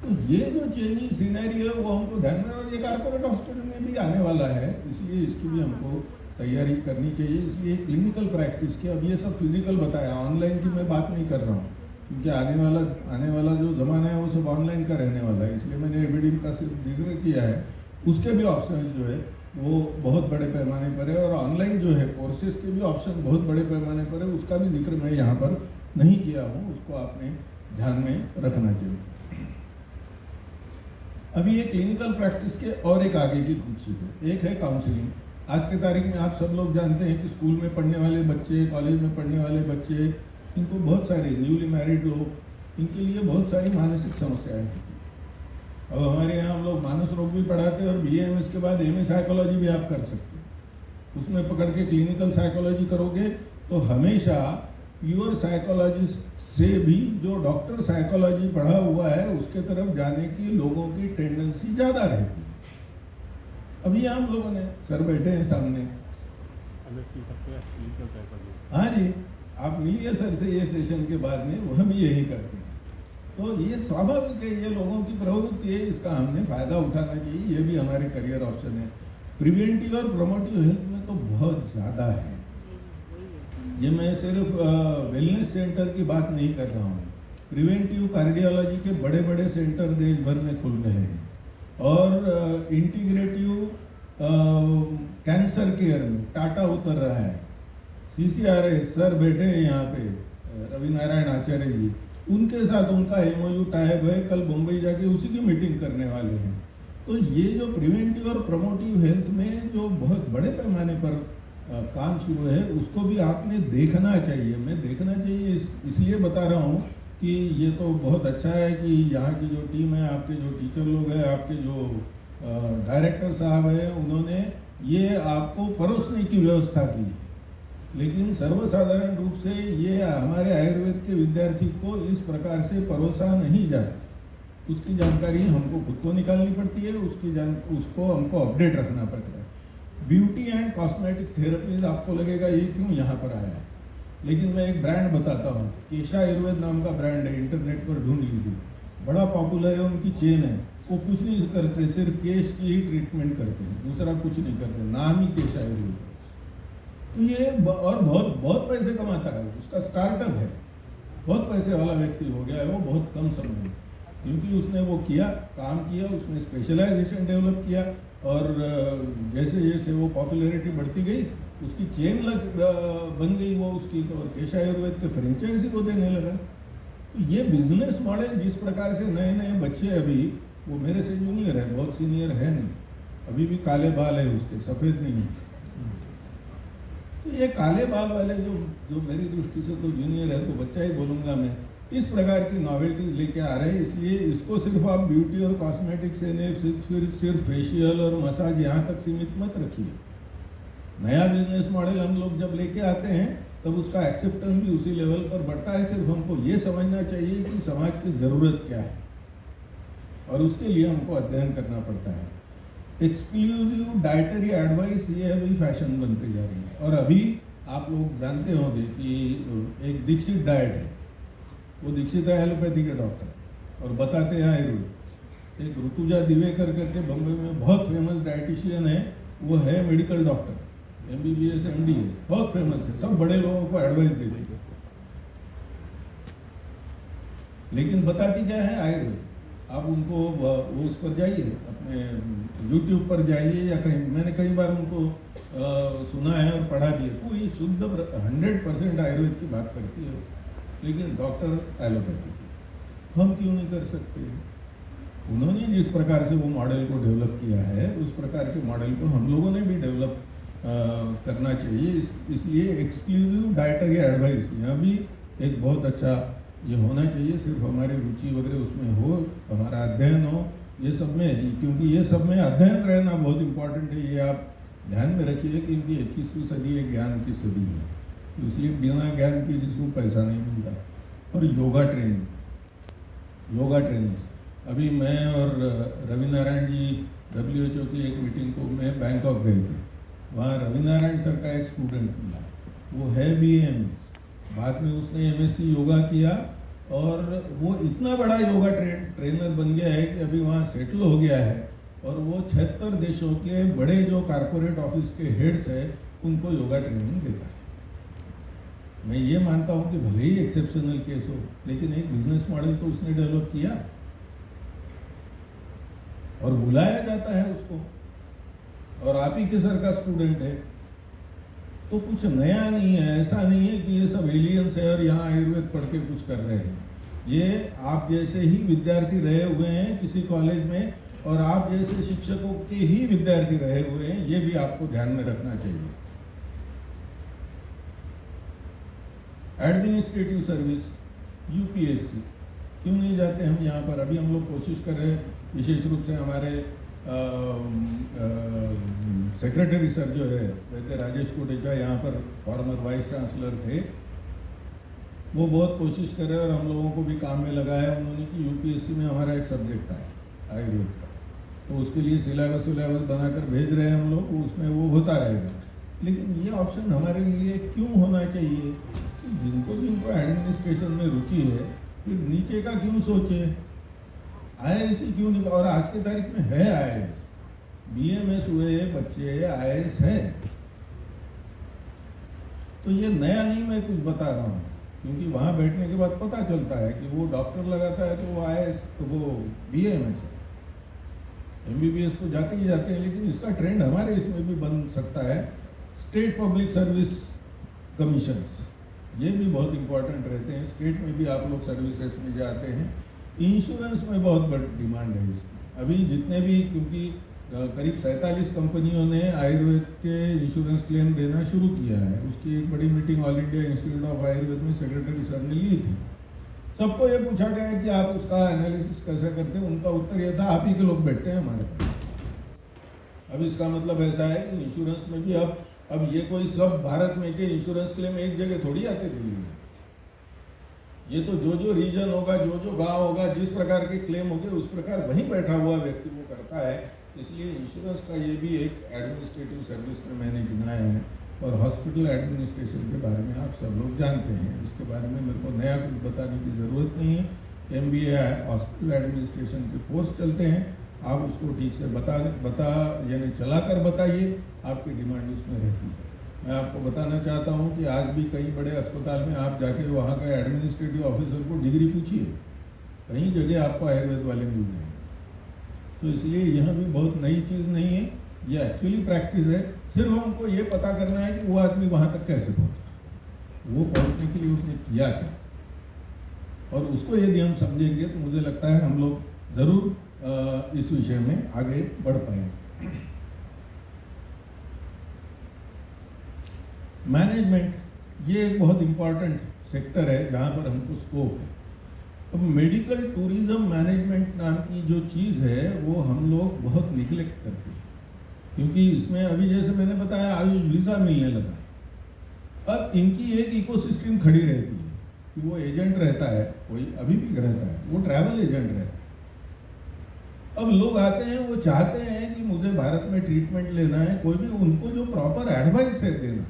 तो ये जो चेंजिंग सीनरी है वो हमको ध्यान में, और ये कॉर्पोरेट हॉस्पिटल में भी आने वाला है, इसलिए इसकी भी हमको तैयारी करनी चाहिए। इसलिए क्लिनिकल प्रैक्टिस की, अब ये सब फिजिकल बताया, ऑनलाइन की मैं बात नहीं कर रहा हूँ, क्योंकि आने वाला जो ज़माना है वो सब ऑनलाइन का रहने वाला है। इसलिए मैंने एबीडीम का सिर्फ जिक्र किया है। उसके भी ऑप्शन जो है वो बहुत बड़े पैमाने पर है, और ऑनलाइन जो है कोर्सेज के भी ऑप्शन बहुत बड़े पैमाने पर है। उसका भी जिक्र मैं यहाँ पर नहीं किया हूँ, उसको आपने ध्यान में रखना चाहिए। अभी ये क्लिनिकल प्रैक्टिस के और एक आगे की कुछ चीज़ें, एक है काउंसलिंग। आज के तारीख में आप सब लोग जानते हैं कि स्कूल में पढ़ने वाले बच्चे, कॉलेज में पढ़ने वाले बच्चे, इनको बहुत सारी न्यूली मैरिड लोग, इनके लिए बहुत सारी मानसिक समस्याएं हैं। अब हमारे यहाँ हम लोग मानस रोग भी पढ़ाते हैं, और BAMS के बाद MA साइकोलॉजी भी आप कर सकते हैं। उसमें पकड़ के क्लिनिकल साइकोलॉजी करोगे तो हमेशा प्योर साइकोलॉजिस्ट से भी जो डॉक्टर साइकोलॉजी पढ़ा हुआ है उसके तरफ जाने की लोगों की टेंडेंसी ज़्यादा रहती है। अभी हम लोगों ने सर बैठे हैं सामने, हाँ जी, आप मिलिए सर से ये सेशन के बाद में, वो हम यही करते हैं। तो ये स्वाभाविक है, ये लोगों की प्रवृत्ति है, इसका हमने फ़ायदा उठाना चाहिए। ये भी हमारे करियर ऑप्शन है। प्रिवेंटिव और प्रोमोटिव हेल्थ में तो बहुत ज़्यादा है। ये मैं सिर्फ वेलनेस सेंटर की बात नहीं कर रहा हूँ। प्रिवेंटिव कार्डियोलॉजी के बड़े बड़े सेंटर देश भर में खुल रहे हैं, और इंटीग्रेटिव कैंसर केयर में टाटा उतर रहा है। CCRS सर बैठे हैं यहाँ पे, रवि नारायण आचार्य जी, उनके साथ उनका MOU टाइप है। कल मुंबई जाके उसी की मीटिंग करने वाले हैं। तो ये जो प्रिवेंटिव और प्रोमोटिव हेल्थ में जो बहुत बड़े पैमाने पर काम शुरू है, उसको भी आपने देखना चाहिए। मैं देखना चाहिए इसलिए बता रहा हूँ कि ये तो बहुत अच्छा है कि यहाँ की जो टीम है, आपके जो टीचर लोग हैं, आपके जो डायरेक्टर साहब हैं, उन्होंने ये आपको परोसने की व्यवस्था की। लेकिन सर्वसाधारण रूप से ये हमारे आयुर्वेद के विद्यार्थी को इस प्रकार से परोसा नहीं जाता। उसकी जानकारी हमको खुद को निकालनी पड़ती है, उसको हमको अपडेट रखना पड़ता है। ब्यूटी एंड कॉस्मेटिक थेरेपीज आपको लगेगा ये क्यों यहाँ पर आया है, लेकिन मैं एक ब्रांड बताता हूँ। केशा आयुर्वेद नाम का ब्रांड है, इंटरनेट पर ढूंढ लीजिए, बड़ा पॉपुलर है, उनकी चेन है। वो कुछ नहीं करते, सिर्फ केश की ही ट्रीटमेंट करते हैं, दूसरा कुछ नहीं करते, नाम ही केशा आयुर्वेद। तो ये और बहुत बहुत पैसे कमाता है, उसका स्टार्टअप है, बहुत पैसे वाला व्यक्ति हो गया है वो बहुत कम समय में, क्योंकि उसने वो किया, काम किया, उसने स्पेशलाइजेशन डेवलप किया, और जैसे जैसे वो पॉपुलैरिटी बढ़ती गई उसकी चेन बन गई वो उसकी, और केशा आयुर्वेद के फ्रेंचाइजी को देने लगा। तो ये बिजनेस मॉडल जिस प्रकार से नए नए बच्चे, अभी वो मेरे से जूनियर है, बहुत सीनियर है नहीं, अभी भी काले बाल है उसके, सफ़ेद नहीं है। तो ये काले बाल वाले जो मेरी दृष्टि से तो जूनियर है, तो बच्चा ही बोलूँगा मैं, इस प्रकार की नॉवेल्टीज लेके आ रहे हैं। इसलिए इसको सिर्फ आप ब्यूटी और कॉस्मेटिक से नहीं, फिर सिर्फ फेशियल और मसाज यहाँ तक सीमित मत रखिए। नया बिजनेस मॉडल हम लोग जब लेके आते हैं तब उसका एक्सेप्टेंस भी उसी लेवल पर बढ़ता है। सिर्फ हमको ये समझना चाहिए कि समाज की ज़रूरत क्या है, और उसके लिए हमको अध्ययन करना पड़ता है। एक्सक्लूसिव डाइटरी एडवाइस ये अभी फैशन बनते जा रही है, और अभी आप लोग जानते होंगे कि एक दीक्षित डाइट है, वो दीक्षित है एलोपैथी के डॉक्टर और बताते हैं आयुर्वेद। एक ऋतुजा दिवेकर करके बम्बई में बहुत फेमस डाइटिशियन है, वो है मेडिकल डॉक्टर, MBBS MD है, बहुत फेमस है, सब बड़े लोगों को एडवाइस देती है, लेकिन बताती क्या है आयुर्वेद। आप उनको वो उस पर जाइए, अपने YouTube पर जाइए या कहीं, मैंने कई बार उनको सुना है और पढ़ा भी है, कोई शुद्ध 100% आयुर्वेद की बात करती है, लेकिन डॉक्टर एलोपैथी की। हम क्यों नहीं कर सकते? उन्होंने जिस प्रकार से वो मॉडल को डेवलप किया है, उस प्रकार के मॉडल को हम लोगों ने भी डेवलप करना चाहिए। इसलिए एक्सक्लूसिव डाइटरी एडवाइस यहाँ भी एक बहुत अच्छा ये होना चाहिए। सिर्फ हमारी रुचि वगैरह उसमें हो, हमारा अध्ययन हो, ये सब में, क्योंकि ये सब में अध्ययन रहना बहुत इम्पोर्टेंट है, ये आप ध्यान में रखिए, क्योंकि 21वीं सदी एक ज्ञान की सदी है, इसलिए बिना ज्ञान के जिसको पैसा नहीं मिलता। और योगा ट्रेनिंग्स, अभी मैं और रवि नारायण जी WHO की एक मीटिंग को मैं बैंकॉक गए थे, वहाँ रवि नारायण सर का एक स्टूडेंट मिला, वो है BAMS, बाद में उसने MSc योगा किया, और वो इतना बड़ा योगा ट्रेनर बन गया है कि अभी वहाँ सेटल हो गया है, और वो 76 देशों के बड़े जो कारपोरेट ऑफिस के हेड्स है उनको योगा ट्रेनिंग देता है। मैं ये मानता हूँ कि भले ही एक्सेप्शनल केस हो, लेकिन एक बिजनेस मॉडल तो उसने डेवलप किया और बुलाया जाता है उसको, और आप ही के सर का स्टूडेंट है, तो कुछ नया नहीं है। ऐसा नहीं है कि ये सब एलियंस है और यहाँ आयुर्वेद पढ़ के कुछ कर रहे हैं। ये आप जैसे ही विद्यार्थी रहे हुए हैं किसी कॉलेज में, और आप जैसे शिक्षकों के ही विद्यार्थी रहे हुए हैं, ये भी आपको ध्यान में रखना चाहिए। एडमिनिस्ट्रेटिव सर्विस, UPSC क्यों नहीं जाते हम यहाँ पर? अभी हम लोग कोशिश कर रहे हैं, विशेष रूप से हमारे सेक्रेटरी सर जो है वैद्य राजेश कोटेचा, यहाँ पर फॉर्मर वाइस चांसलर थे, वो बहुत कोशिश कर रहे हैं और हम लोगों को भी काम में लगाया उन्होंने कि UPSC में हमारा एक सब्जेक्ट आया आयुर्वेद का, तो उसके लिए सिलेबस बनाकर भेज रहे हैं हम लोग, उसमें वो होता रहेगा। लेकिन ये ऑप्शन हमारे लिए क्यों होना चाहिए? जिनको एडमिनिस्ट्रेशन में रुचि है, फिर नीचे का क्यों सोचे? IAS ही क्यों नहीं? और आज के तारीख में है IAS, BMS हुए बच्चे IAS है। तो ये नया नहीं मैं कुछ बता रहा हूँ, क्योंकि वहाँ बैठने के बाद पता चलता है कि वो डॉक्टर लगाता है तो वो IAS, तो वो BMS है। MBBS को जाते ही जाते हैं, लेकिन इसका ट्रेंड हमारे इसमें भी बन सकता है। स्टेट पब्लिक सर्विस कमीशंस, ये भी बहुत इंपॉर्टेंट रहते हैं। स्टेट में भी आप लोग सर्विसेज में जाते हैं। इंश्योरेंस में बहुत बड़ी डिमांड है इसकी। अभी जितने भी, क्योंकि करीब 47 कंपनियों ने आयुर्वेद के इंश्योरेंस क्लेम देना शुरू किया है, उसकी एक बड़ी meeting all India institute of Ayurveda में सेक्रेटरी सर ने ली थी। सबको ये पूछा गया है कि आप उसका एनालिसिस कैसे करते हैं? उनका उत्तर यह था, आप ही के लोग बैठते हैं हमारे पास। अब इसका मतलब ऐसा है कि इंश्योरेंस में भी अब ये कोई सब भारत में के इंश्योरेंस क्लेम एक जगह थोड़ी आते दिल्ली में। ये तो जो रीजन होगा, जो गांव होगा, जिस प्रकार के क्लेम होंगे उस प्रकार वहीं बैठा हुआ व्यक्ति वो करता है। इसलिए इंश्योरेंस का ये भी एक एडमिनिस्ट्रेटिव सर्विस में मैंने गिनाया है। और हॉस्पिटल एडमिनिस्ट्रेशन के बारे में आप सब लोग जानते हैं, इसके बारे में मेरे को नया कुछ बताने की ज़रूरत नहीं है। MBA हॉस्पिटल एडमिनिस्ट्रेशन के कोर्स चलते हैं, आप उसको ठीक से बता यानी चलाकर बताइए, आपकी डिमांड उसमें रहती है। मैं आपको बताना चाहता हूँ कि आज भी कई बड़े अस्पताल में आप जाके वहाँ का एडमिनिस्ट्रेटिव ऑफिसर को डिग्री पूछिए, कई जगह आपको आयुर्वेद वाले मिल जाएंगे। तो इसलिए यह भी बहुत नई चीज़ नहीं है, ये एक्चुअली प्रैक्टिस है। सिर्फ हमको ये पता करना है कि वो आदमी वहाँ तक कैसे पहुँचा, वो पहुँचने के लिए उसने किया क्या, और उसको यदि हम समझेंगे तो मुझे लगता है हम लोग ज़रूर इस विषय में आगे बढ़ पाएंगे। मैनेजमेंट ये एक बहुत इम्पॉर्टेंट सेक्टर है जहाँ पर हमको स्कोप है। अब मेडिकल टूरिज्म मैनेजमेंट नाम की जो चीज़ है वो हम लोग बहुत निगलेक्ट करते हैं, क्योंकि इसमें अभी जैसे मैंने बताया आयुष वीज़ा मिलने लगा। अब इनकी एक इकोसिस्टम खड़ी रहती है कि वो एजेंट रहता है, कोई अभी भी रहता है, वो ट्रैवल एजेंट रहता है। अब लोग आते हैं, वो चाहते हैं कि मुझे भारत में ट्रीटमेंट लेना है, कोई भी उनको जो प्रॉपर एडवाइस है देना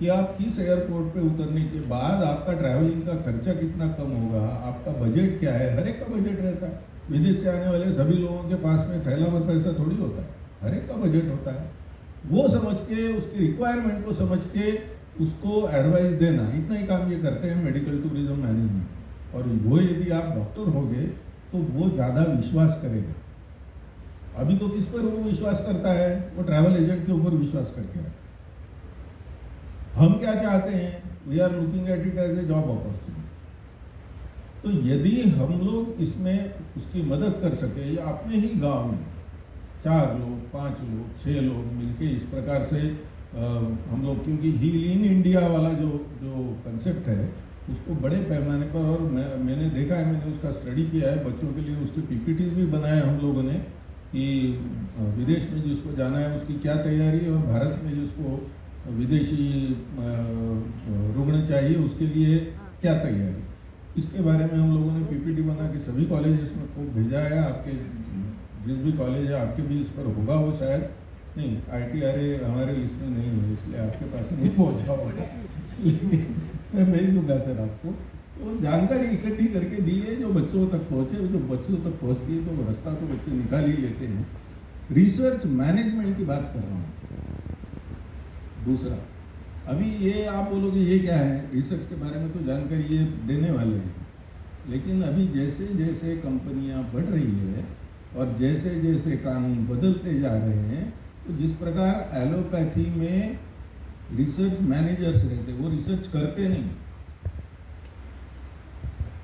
कि आप किस एयरपोर्ट पे उतरने के बाद आपका ट्रैवलिंग का खर्चा कितना कम होगा, आपका बजट क्या है। हर एक का बजट रहता है, विदेश से आने वाले सभी लोगों के पास में थैला भर पैसा थोड़ी होता है, हर एक का बजट होता है। वो समझ के, उसकी रिक्वायरमेंट को समझ के उसको एडवाइस देना, इतना ही काम ये करते हैं मेडिकल टूरिज्म मैनेजमेंट। और वो यदि आप डॉक्टर होगे तो वो ज़्यादा विश्वास करेगा। अभी तो किस पर वो विश्वास करता है, वो ट्रैवल एजेंट के ऊपर विश्वास करके आता है। हम क्या चाहते हैं, we are looking at it as a job opportunity. तो यदि हम लोग इसमें उसकी मदद कर सके, या अपने ही गांव में 4 लोग 5 लोग 6 लोग मिलके इस प्रकार से हम लोग, क्योंकि हील इन इंडिया वाला जो कंसेप्ट है उसको बड़े पैमाने पर, और मैंने देखा है, मैंने उसका स्टडी किया है, बच्चों के लिए उसके PPTs भी बनाए हम लोगों ने कि विदेश में जिसको जाना है उसकी क्या तैयारी है, और भारत में जिसको विदेशी रुग्ण चाहिए उसके लिए क्या तैयारी। इसके बारे में हम लोगों ने PPT बना के सभी कॉलेजेस में को भेजा है। आपके जिस भी कॉलेज है आपके भी इस पर होगा, वो शायद नहीं, ITRA हमारे लिस्ट में नहीं है इसलिए आपके पास नहीं पहुंचा होगा, लेकिन मैं भेज दूंगा सर आपको। तो जानकारी इकट्ठी करके दी है जो बच्चों तक पहुँचे, जो बच्चों तक पहुँचती है तो रास्ता तो बच्चे निकाल ही लेते हैं। रिसर्च मैनेजमेंट की बात कर रहा हूँ। दूसरा, अभी ये आप बोलोगे ये क्या है, रिसर्च के बारे में तो जानकारी ये देने वाले हैं, लेकिन अभी जैसे जैसे कंपनियां बढ़ रही है और जैसे जैसे कानून बदलते जा रहे हैं, तो जिस प्रकार एलोपैथी में रिसर्च मैनेजर्स रहते, वो रिसर्च करते नहीं,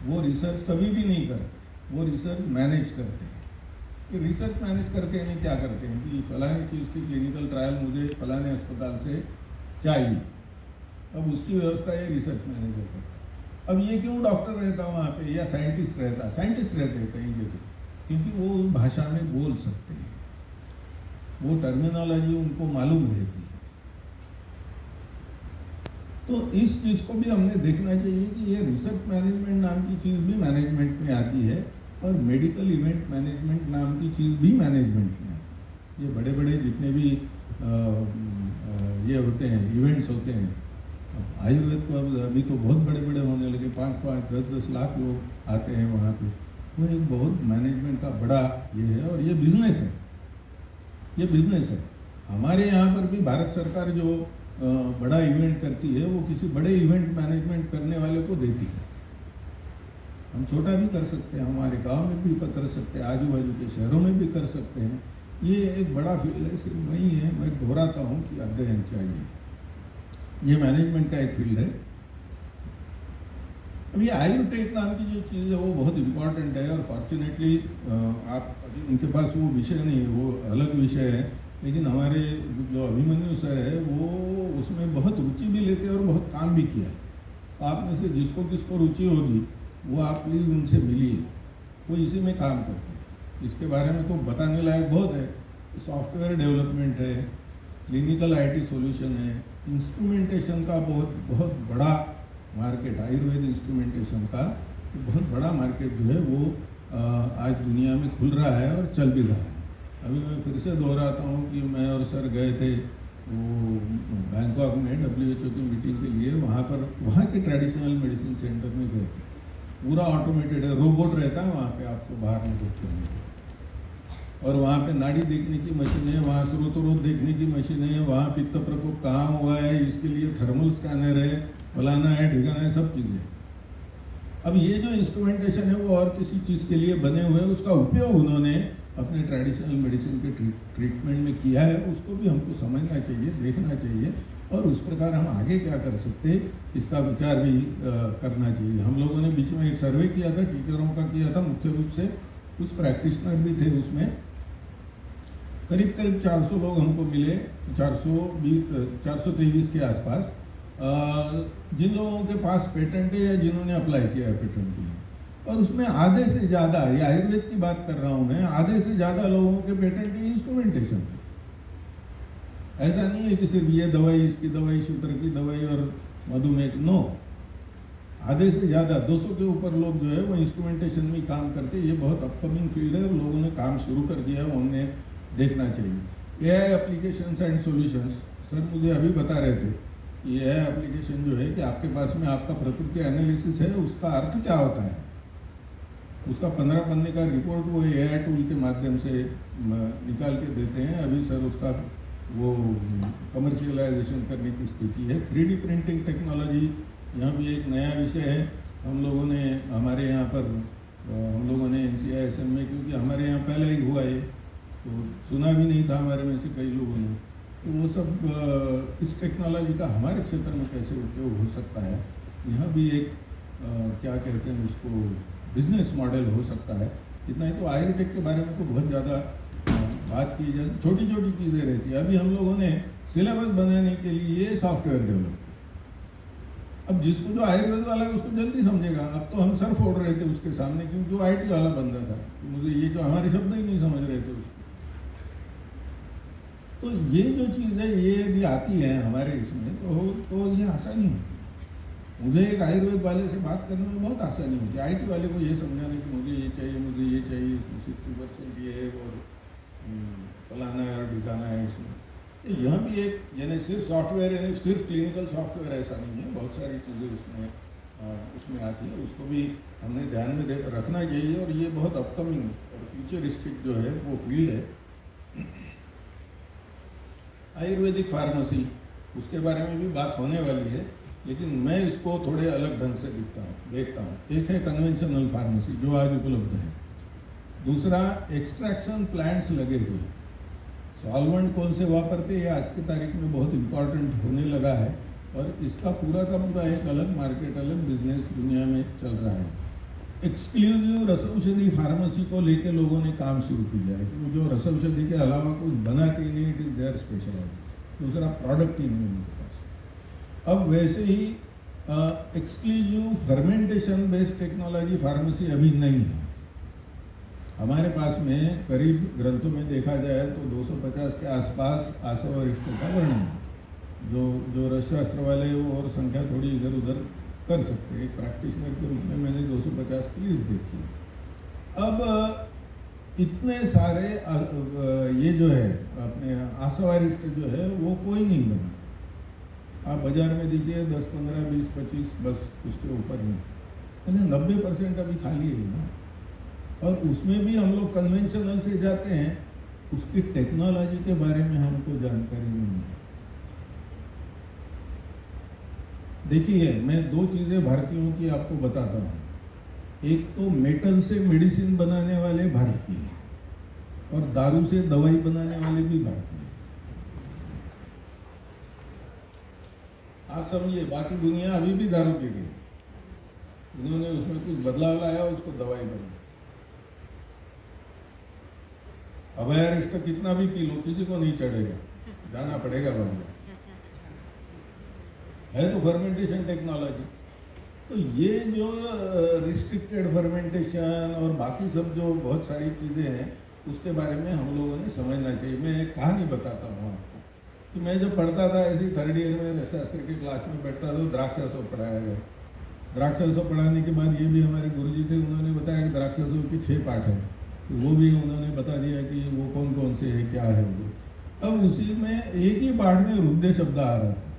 वो रिसर्च कभी भी नहीं करते, वो रिसर्च मैनेज करते हैं। कि रिसर्च मैनेज करते हैं, क्या करते हैं कि फलानी चीज़ की क्लिनिकल ट्रायल मुझे फलाने अस्पताल से चाहिए, अब उसकी व्यवस्था ये रिसर्च मैनेजर करता है। अब ये क्यों डॉक्टर रहता वहाँ पे या साइंटिस्ट रहता, साइंटिस्ट रहते हैं कई जगह, क्योंकि वो उस भाषा में बोल सकते हैं, वो टर्मिनोलॉजी उनको मालूम रहती है। तो इस चीज़ को भी हमने देखना चाहिए कि ये रिसर्च मैनेजमेंट नाम की चीज़ भी मैनेजमेंट में आती है, और मेडिकल इवेंट मैनेजमेंट नाम की चीज़ भी मैनेजमेंट में आती है। ये बड़े बड़े जितने भी ये होते हैं, इवेंट्स होते हैं, आयुर्वेद को अभी तो बहुत बड़े बड़े होने लगे, 5-5, 10-10 लाख लोग आते हैं वहाँ पे, वो एक बहुत मैनेजमेंट का बड़ा ये है, और ये बिजनेस है, ये बिजनेस है। हमारे यहाँ पर भी भारत सरकार जो बड़ा इवेंट करती है वो किसी बड़े इवेंट मैनेजमेंट करने वाले को देती है। हम छोटा भी कर सकते हैं, हमारे गांव में भी कर सकते हैं, आजू बाजू के शहरों में भी कर सकते हैं। ये एक बड़ा फील्ड है, सिर्फ वही है, मैं दोहराता हूँ कि अध्ययन चाहिए। ये मैनेजमेंट का एक फील्ड है। अब ये आयुटेक नाम की जो चीज़ है वो बहुत इम्पॉर्टेंट है, और फॉर्चुनेटली आप अभी उनके पास वो विषय नहीं है, वो अलग विषय है, लेकिन हमारे जो अभिमन्यु सर है वो उसमें बहुत रुचि भी लेते हैं और बहुत काम भी किया है। आप में से जिसको किसको रुचि होगी वो आप प्लीज़ उनसे मिलिए, वो इसी में काम करते हैं। इसके बारे में तो बताने लायक बहुत है, सॉफ्टवेयर डेवलपमेंट है, क्लिनिकल IT सॉल्यूशन है, इंस्ट्रूमेंटेशन का बहुत बड़ा मार्केट, आयुर्वेद इंस्ट्रूमेंटेशन का बहुत बड़ा मार्केट जो है वो आज दुनिया में खुल रहा है और चल भी रहा है। अभी मैं फिर से दोहराता हूँ कि मैं और सर गए थे वो बैंकॉक में WHO की मीटिंग के लिए, वहाँ के ट्रेडिशनल मेडिसिन सेंटर में गए थे। पूरा ऑटोमेटेड है, रोबोट रहता है वहाँ पे आपको बाहर निकल करने के, और वहाँ पे नाड़ी देखने की मशीन है, वहाँ स्रोत देखने की मशीन है, वहाँ पित्त प्रकोप कहाँ हुआ है इसके लिए थर्मल स्कैनर है, फलाना है ढिकाना है, सब चीज़ें। अब ये जो इंस्ट्रूमेंटेशन है वो और किसी चीज़ के लिए बने हुए हैं, उसका उपयोग उन्होंने अपने ट्रेडिशनल मेडिसिन के ट्रीटमेंट में किया है, उसको भी हमको समझना चाहिए, देखना चाहिए, और उस प्रकार हम आगे क्या कर सकते हैं इसका विचार भी करना चाहिए। हम लोगों ने बीच में एक सर्वे किया था, टीचरों का किया था, मुख्य रूप से कुछ प्रैक्टिशनर भी थे उसमें, करीब 400 लोग हमको मिले, 423 के आसपास, जिन लोगों के पास पेटेंट है या जिन्होंने अप्लाई किया है पेटेंट के लिए। और उसमें आधे से ज़्यादा, ये आयुर्वेद की बात कर रहा हूँ मैं, आधे से ज़्यादा लोगों के पेटेंट इंस्ट्रूमेंटेशन पे। ऐसा नहीं है कि सिर्फ ये दवाई, इसकी दवाई, सूत्र की दवाई और मधुमेह, नो, आधे से ज़्यादा 200 के ऊपर लोग जो है वो इंस्ट्रूमेंटेशन में काम करते हैं। ये बहुत अपकमिंग फील्ड है और लोगों ने काम शुरू कर दिया है, उन्हें देखना चाहिए। AI applications and solutions, sir मुझे अभी बता रहे थे कि AI एप्लीकेशन जो है कि आपके पास में आपका प्रकृति एनालिसिस है, उसका अर्थ क्या होता है, उसका 15 पन्ने का रिपोर्ट वो AI टूल के माध्यम से निकाल के देते हैं। अभी सर उसका वो कमर्शियलाइजेशन करने की स्थिति है। 3D प्रिंटिंग टेक्नोलॉजी यहाँ भी एक नया विषय है। हम लोगों ने हमारे यहाँ पर NCISM में, क्योंकि हमारे यहाँ पहले ही हुआ है तो सुना भी नहीं था हमारे में से कई लोगों ने, तो वो सब इस टेक्नोलॉजी का हमारे क्षेत्र में कैसे उपयोग हो सकता है, यहाँ भी एक क्या कहते हैं उसको, बिजनेस मॉडल हो सकता है। इतना ही तो आयुर्वेद के बारे में तो बहुत ज़्यादा बात की जाती, छोटी छोटी चीज़ें रहती है। अभी हम लोगों ने सिलेबस बनाने के लिए सॉफ्टवेयर डेवलप किया। अब जिसको जो आयुर्वेद वाला है उसको जल्दी समझेगा। अब तो हम सर फोड़ रहे थे उसके सामने, क्योंकि जो IT वाला बंदा था, तो मुझे ये जो हमारे शब्द ही नहीं समझ रहे थे उसको। तो ये जो चीज़ है ये यदि आती है हमारे इसमें तो ये आसानी होती है। मुझे एक आयुर्वेद वाले से बात करने में बहुत आसानी होती है। IT वाले को ये समझाना कि मुझे ये चाहिए, मुझे ये चाहिए, इसमें 60% ये है और फलाना है और ढिकाना है इसमें। तो यहाँ भी एक, यानी सिर्फ सॉफ्टवेयर, यानी सिर्फ क्लिनिकल सॉफ्टवेयर ऐसा नहीं है, बहुत सारी चीज़ें उसमें आती है, उसको भी हमने ध्यान में रखना चाहिए। और ये बहुत अपकमिंग और फ्यूचरिस्टिक जो है वो फील्ड है। आयुर्वेदिक फार्मेसी, उसके बारे में भी बात होने वाली है, लेकिन मैं इसको थोड़े अलग ढंग से देखता हूँ। एक है कन्वेंशनल फार्मेसी जो आज उपलब्ध है, दूसरा एक्सट्रैक्शन प्लांट्स लगे हुए, सॉल्वेंट कौन से वापरते हैं आज की तारीख में बहुत इम्पॉर्टेंट होने लगा है, और इसका पूरा का पूरा एक अलग मार्केट, अलग बिजनेस दुनिया में चल रहा है। एक्सक्लूसिव रसौषधि फार्मेसी को लेके लोगों ने काम शुरू किया है कि जो रसौषधि के अलावा कुछ बनाते ही नहीं, इट इज देयर स्पेशलाइजेशन, दूसरा प्रोडक्ट ही नहीं उनके पास। अब वैसे ही exclusive fermentation based technology pharmacy अभी नहीं है हमारे पास में। करीब ग्रंथों में देखा जाए तो 250 के आसपास आसवरिष्ठों का वर्णन है। जो रसशास्त्र वाले वो और संख्या थोड़ी इधर उधर कर सकते हैं। एक प्रैक्टिशनर के रूप में मैंने 250 की लिस्ट देखी। अब इतने सारे ये जो है अपने आसवारिष्ट जो है वो कोई नहीं बना। आप बाजार में देखिए 10, 15, 20, 25, बस उसके ऊपर नहीं, यानी 90% अभी खाली है ना। और उसमें भी हम लोग कन्वेंशनल से जाते हैं, उसकी टेक्नोलॉजी के बारे में हमको जानकारी नहीं है। देखिए, मैं दो चीज़ें भारतीयों की आपको बताता हूँ। एक तो मेटल से मेडिसिन बनाने वाले भारतीय, और दारू से दवाई बनाने वाले भी भारतीय। आप समझिए, बाकी दुनिया अभी भी दारू पी गई, उन्होंने उसमें कुछ बदलाव लाया, उसको दवाई बना। अभयारिष्ट कितना भी पी लो किसी को नहीं चढ़ेगा, जाना पड़ेगा बाहर। है तो फर्मेंटेशन टेक्नोलॉजी। तो ये जो रिस्ट्रिक्टेड फर्मेंटेशन और बाकी सब जो बहुत सारी चीज़ें हैं उसके बारे में हम लोगों ने समझना चाहिए। मैं एक कहानी बताता हूँ आपको कि मैं जब पढ़ता था, ऐसी 3rd ईयर में रसशास्त्र की क्लास में बैठता था, तो द्राक्षासव पढ़ाया गया। द्राक्षासव पढ़ाने के बाद ये भी हमारे गुरुजी थे, उन्होंने बताया कि द्राक्षासव की 6 पाठ हैं। तो वो भी उन्होंने बता दिया कि वो कौन कौन से है, क्या है वो। अब उसी में एक ही पाठ में रुद्र शब्द आ रहा था,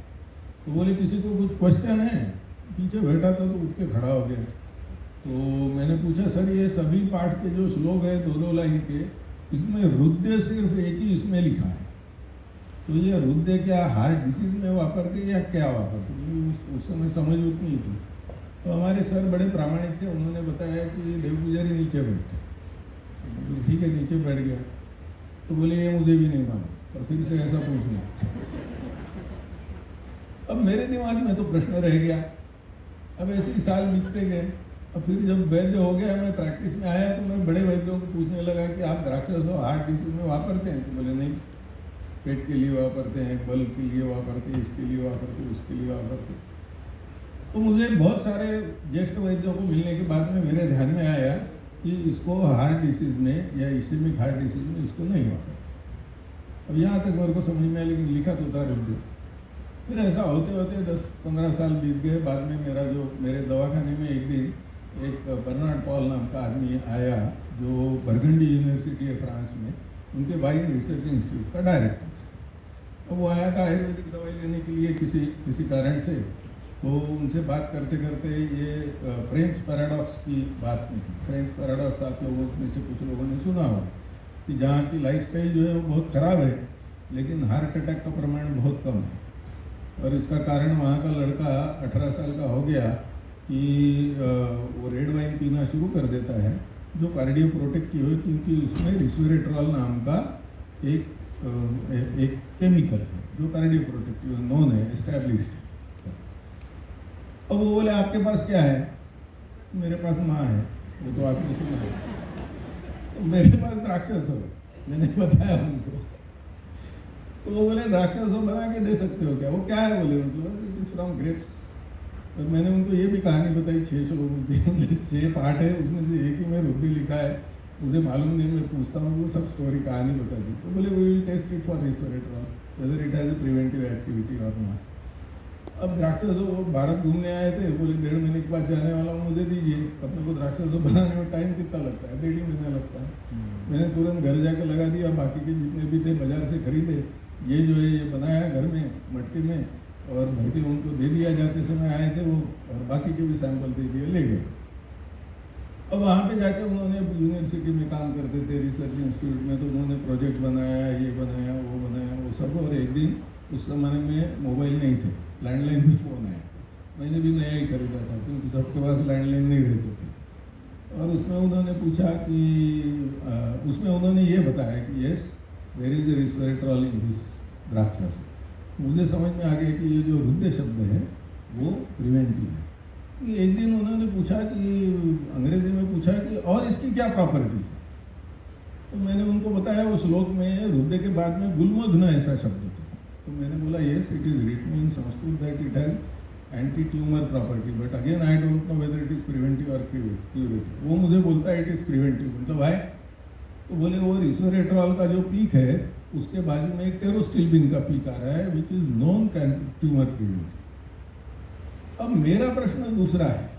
तो बोले किसी को कुछ क्वेश्चन है? पीछे बैठा था तो उठ के खड़ा हो गया। तो मैंने पूछा सर ये सभी पाठ के जो श्लोक है 2-2 लाइन के, इसमें रुद्र सिर्फ एक ही इसमें लिखा है, तो ये रुद्र क्या हार्ट डिसीज में वापरते या क्या वापरते? उस समय समझ उतनी ही थी। तो हमारे सर बड़े प्रामाणिक थे, उन्होंने बताया कि देव पुजारी नीचे बैठे। तो ठीक है नीचे बैठ गया। तो बोले ये मुझे भी नहीं मालूम, और फिर से ऐसा पूछना। अब मेरे दिमाग में तो प्रश्न रह गया। अब ऐसे ही साल बीतते गए। अब फिर जब वैद्य हो गया, मैं प्रैक्टिस में आया, तो मैं बड़े वैद्यों को पूछने लगा कि आप द्राक्षस हार्ट डिसीज में वापरते हैं? तो बोले नहीं, पेट के लिए वापरते हैं, बल के लिए वापरते हैं, इसके लिए वापरते हैं, उसके लिए वापरते हैं। तो मुझे बहुत सारे ज्येष्ठ वैद्यों को मिलने के बाद में मेरे ध्यान में आया कि इसको हार्ट डिसीज में या इस्केमिक हार्ट डिसीज में इसको नहीं वापरते। अब यहाँ तक मेरे को समझ में आया, लेकिन लिखा तो था रुद्र। फिर ऐसा होते होते 10-15 साल बीत गए। बाद में मेरे दवाखाने में एक दिन एक बर्नार्ड पॉल नाम का आदमी आया, जो बर्गंडी यूनिवर्सिटी है फ्रांस में, उनके बाइन रिसर्च इंस्टीट्यूट का डायरेक्टर था। तो वो आया था आयुर्वेदिक दवाई लेने के लिए किसी कारण से। तो उनसे बात करते करते ये फ्रेंच पैराडॉक्स की बात निकली। फ्रेंच पैराडॉक्स आप लोगों में से कुछ लोगों ने सुना हो कि जहाँ की लाइफस्टाइल जो है वो बहुत ख़राब है, लेकिन हार्ट अटैक का प्रमाण बहुत कम है। और इसका कारण वहाँ का लड़का 18 साल का हो गया कि वो रेड वाइन पीना शुरू कर देता है, जो कार्डियो प्रोटेक्टिव है, क्योंकि उसमें रिस्वेरेट्रॉल नाम का एक केमिकल है जो कार्डियो प्रोटेक्टिव नोन है, एस्टैब्लिश्ड है। अब वो बोले आपके पास क्या है? मेरे पास माँ है, वो तो आपने सुना है। तो मेरे पास द्राक्षस हो, मैंने बताया उनको। तो वो बोले द्राक्षस हो बना के दे सकते हो क्या? वो क्या है बोले उनको, इट इज़ फ्रॉम ग्रेप्स। और मैंने उनको ये भी कहानी बताई 6 श्लोकों की, 6 पाठ है, उसमें से एक ही में रुद्र लिखा है, मुझे मालूम नहीं, मैं पूछता हूँ, वो सब स्टोरी कहानी बता दी। तो बोले we will test it for resveratrol whether it has a preventive activity और नॉट। अब द्राक्षस वो भारत घूमने आए थे, बोले 1.5 महीने के बाद जाने वाला हूँ, मुझे दीजिए। अपने को द्राक्षस बनाने में टाइम कितना लगता है? 1.5 महीना लगता है। मैंने तुरंत घर जाके लगा दिया, बाकी के जितने भी थे बाजार से खरीदे, ये जो है ये बनाया घर में मटके में, और भर के उनको दे दिया। जाते समय आए थे वो, और बाकी के भी सैंपल दे दिए, ले गए। अब वहाँ पे जाके उन्होंने यूनिवर्सिटी में काम करते थे, रिसर्च इंस्टीट्यूट में, तो उन्होंने प्रोजेक्ट बनाया, ये बनाया, वो सब। और एक दिन उस जमाने में मोबाइल नहीं थे, लैंडलाइन में फ़ोन आया। मैंने भी नया ही खरीदा था, क्योंकि सबके पास लैंडलाइन नहीं रहते थे। और उसमें उन्होंने पूछा कि उसमें उन्होंने ये बताया कि yes there is a resveratrol in this द्राक्षस। मुझे समझ में आ गया कि ये जो रुद्र शब्द है वो प्रिवेंटिव है। एक दिन उन्होंने पूछा कि अंग्रेजी में पूछा कि और इसकी क्या प्रॉपर्टी है? तो मैंने उनको बताया वो श्लोक में रुद्र के बाद में गुल्मघ्न ऐसा शब्द था। तो मैंने बोला yes it is written in Sanskrit that it has anti tumour property, but again I don't know whether it is preventive और क्यूरेटिव। वो मुझे बोलता है इट इज़ प्रिवेंटिव, मतलब है। तो बोले वो रिस्वेरेट्रॉल का जो पीक है उसके बाजू में एक टेरोस्टिल्बिन का पीक आ रहा है, which is non tumour preventive. अब मेरा प्रश्न दूसरा है,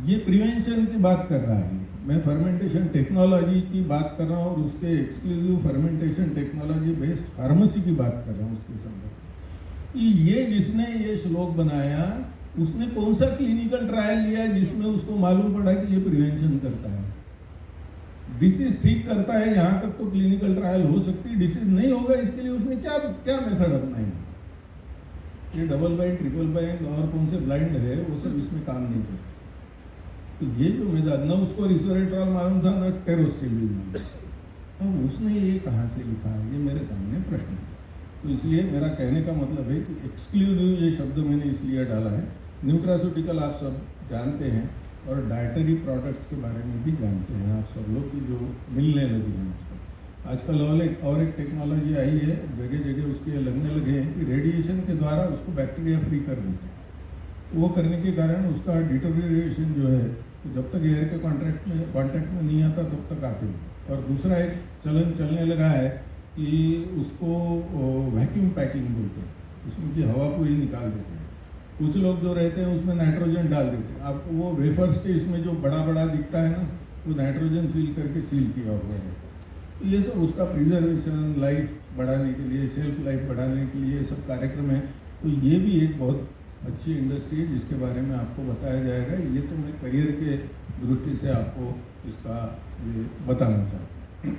ये प्रिवेंशन की बात कर रहा है, मैं फर्मेंटेशन टेक्नोलॉजी की बात कर रहा हूँ, और उसके exclusive fermentation technology based pharmacy की बात कर रहा हूँ उसके संदर्भ में। ये जिसने ये श्लोक बनाया उसने कौन सा क्लिनिकल ट्रायल लिया है जिसमें उसको मालूम पड़ा कि ये प्रिवेंशन करता है? डिसीज ठीक करता है, यहाँ तक तो क्लिनिकल ट्रायल हो सकती है। डिसीज नहीं होगा इसके लिए उसने क्या मेथड अपनाई? ये डबल बाइंड, ट्रिपल बाइंड और कौन से ब्लाइंड है, वो सब इसमें काम नहीं करते। तो ये जो मेथड, न उसको रिस्वेरेट्रॉल मालूम था, न टेरोस्टिल्बिन मालूम। अब उसने ये कहाँ से लिखा है, ये मेरे सामने प्रश्न है। तो इसलिए मेरा कहने का मतलब है कि एक्सक्लूसिव ये शब्द मैंने इसलिए डाला है। न्यूट्रास्यूटिकल आप सब जानते हैं, और डाइटरी प्रोडक्ट्स के बारे में भी जानते हैं आप सब लोग, की जो मिलने लगी हैं आजकल। और एक टेक्नोलॉजी आई है, जगह जगह उसके लगने लगे हैं कि रेडिएशन के द्वारा उसको बैक्टीरिया फ्री कर देते हैं। वो करने के कारण उसका डिटोरिएशन जो है, तो जब तक एयर के कॉन्टैक्ट में नहीं आता तब तक आते हैं। और दूसरा एक चलन चलने लगा है कि उसको वैक्यूम पैकिंग बोलते हैं, उसमें की हवा पूरी निकाल देते हैं। कुछ लोग जो रहते हैं उसमें नाइट्रोजन डाल देते हैं। आपको वो वेफर स्टेज में जो बड़ा बड़ा दिखता है ना, वो नाइट्रोजन फिल करके सील किया हुआ है। तो ये सब उसका प्रिजर्वेशन, लाइफ बढ़ाने के लिए, शेल्फ लाइफ बढ़ाने के लिए सब कार्यक्रम है। तो ये भी एक बहुत अच्छी इंडस्ट्री है जिसके बारे में आपको बताया जाएगा। ये तो मैं करियर के दृष्टि से आपको इसका ये बताना चाहता हूँ।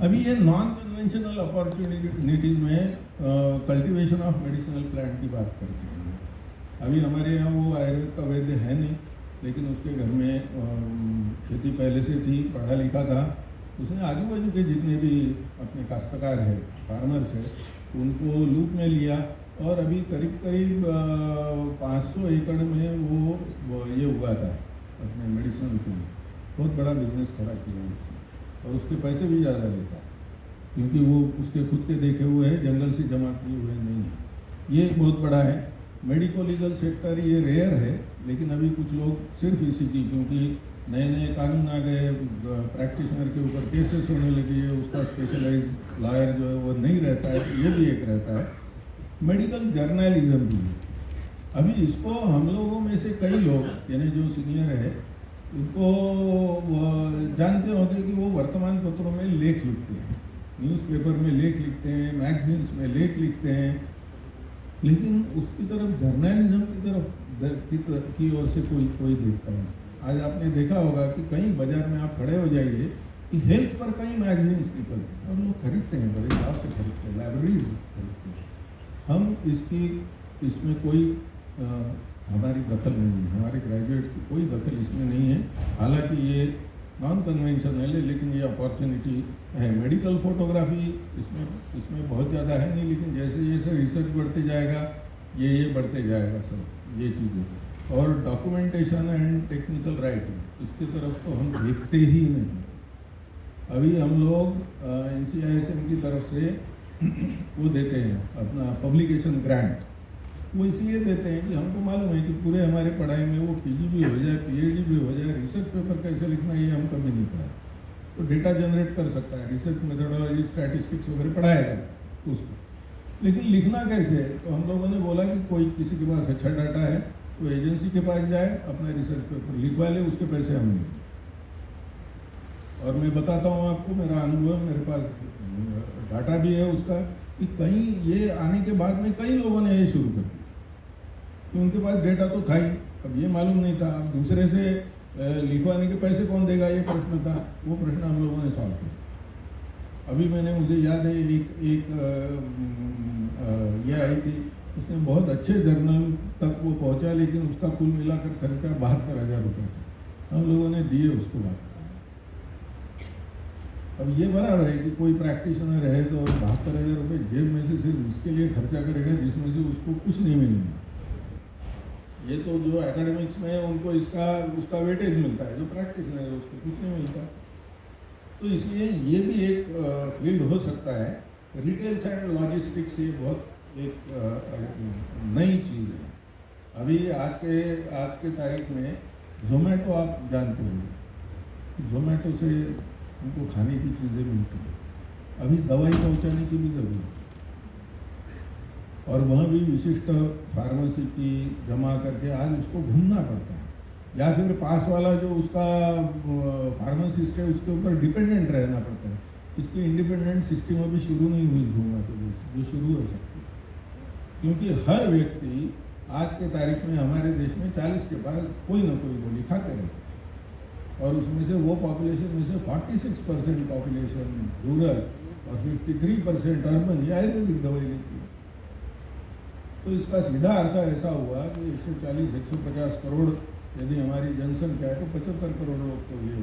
अभी ये नॉन कन्वेंशनल अपॉर्चुनिटीज में कल्टीवेशन ऑफ मेडिसिनल प्लांट की बात करते हैं। अभी हमारे यहाँ वो आयुर्वेद का वैद्य है नहीं, लेकिन उसके घर में खेती पहले से थी, पढ़ा लिखा था। उसने आजू बाजू के जितने भी अपने काश्तकार है, फार्मर्स है, उनको लूप में लिया और अभी करीब करीब 500 एकड़ में वो ये उगाता है अपने मेडिसिनल प्लांट। बहुत बड़ा बिजनेस खड़ा किया उसने और उसके पैसे भी ज़्यादा लेता है, क्योंकि वो उसके खुद के देखे हुए हैं, जंगल से जमा किए हुए नहीं है। ये एक बहुत बड़ा है। मेडिको लीगल सेक्टर ये रेयर है, लेकिन अभी कुछ लोग सिर्फ इसी की, क्योंकि नए नए कानून आ गए, प्रैक्टिशनर के ऊपर केसेस होने लगी है, उसका स्पेशलाइज लॉयर जो है वो नहीं रहता है, तो ये भी एक रहता है। मेडिकल जर्नलिज्म भी है। अभी इसको हम लोगों में से कई लोग, यानी जो सीनियर है, उनको जानते होंगे कि वो वर्तमान पत्रों में लेख लिखते हैं, न्यूज़पेपर में लेख लिखते हैं, मैगजीन्स में लेख लिखते हैं, लेकिन उसकी तरफ जर्नलिज्म की ओर से कोई देखता नहीं। आज आपने देखा होगा कि कहीं बाजार में आप खड़े हो जाइए कि हेल्थ पर कई मैगजीन्स निकलते हैं और लोग खरीदते हैं, बड़े हिसाब से खरीदते हैं, लाइब्रेरीज खरीदते हैं। हम इसमें कोई हमारी दखल नहीं है, हमारे ग्रेजुएट की कोई दखल इसमें नहीं है। हालांकि ये नॉन कन्वेंशनल है, लेकिन ये अपॉर्चुनिटी है। मेडिकल फोटोग्राफी इसमें बहुत ज़्यादा है नहीं, लेकिन जैसे जैसे रिसर्च बढ़ते जाएगा ये बढ़ते जाएगा सब ये चीज़ें। और डॉक्यूमेंटेशन एंड टेक्निकल राइटिंग, इसकी तरफ तो हम देखते ही नहीं। अभी हम लोग NCISM की तरफ से वो देते हैं अपना पब्लिकेशन ग्रांट। वो इसलिए देते हैं कि हमको मालूम है कि पूरे हमारे पढ़ाई में वो PG भी हो जाए, PhD भी हो जाए, रिसर्च पेपर कैसे लिखना ये हम कभी नहीं पढ़ाए। तो डेटा जनरेट कर सकता है, रिसर्च मेथोडोलॉजी, स्टैटिस्टिक्स वगैरह पढ़ाएगा उसको, लेकिन लिखना कैसे है? तो हम लोगों ने बोला कि कोई किसी के पास अच्छा डाटा है तो एजेंसी के पास जाए, अपना रिसर्च पेपर लिखवा ले, उसके पैसे हम लें। और मैं बताता हूँ आपको मेरा अनुभव, मेरे पास डाटा भी है उसका, कि कहीं ये आने के बाद में कई लोगों ने ये शुरू कर दिया, कि उनके पास डेटा तो था ही, अब ये मालूम नहीं था, अब दूसरे से लिखवाने के पैसे कौन देगा, ये प्रश्न था। वो प्रश्न हम लोगों ने सॉल्व किया। अभी मुझे याद है एक ये आई थी, उसने बहुत अच्छे जर्नल तक वो पहुंचा, लेकिन उसका कुल मिलाकर खर्चा 72,000 रुपये था। हम लोगों ने दिए उसको बात। अब ये बराबर है कि कोई प्रैक्टिशनर है तो 72,000 रुपये जेब में से सिर्फ इसके लिए खर्चा करेगा जिसमें से उसको कुछ नहीं मिलना। ये तो जो एकेडमिक्स में उनको उसका वेटेज मिलता है, जो प्रैक्टिशनर है उसको कुछ नहीं मिलता। तो इसलिए ये भी एक फील्ड हो सकता है। रिटेल्स एंड लॉजिस्टिक्स ये बहुत एक नई चीज़ है। अभी आज के तारीख में ज़ोमैटो आप जानते हो, ज़ोमैटो से उनको खाने की चीज़ें मिलती हैं। अभी दवाई पहुंचाने की भी ज़रूरत है, और वहाँ भी विशिष्ट फार्मेसी की जमा करके आज उसको घूमना पड़ता है, या फिर पास वाला जो उसका फार्मासिस्ट है उसके ऊपर डिपेंडेंट रहना पड़ता है। इसकी इंडिपेंडेंट सिस्टम अभी शुरू नहीं हुई ज़ोमैटो जो शुरू हो सकती है, क्योंकि हर व्यक्ति आज के तारीख में हमारे देश में 40 के पास कोई ना कोई गोली खाते रहते हैं, और उसमें से वो पॉपुलेशन में से 46% पॉपुलेशन रूरल और 53% अर्बन ये आयुर्वेदिक दवाई लेती है। तो इसका सीधा अर्थ ऐसा हुआ कि 140-150 करोड़ यदि हमारी जनसंख्या है तो 75 करोड़ लोग तो ये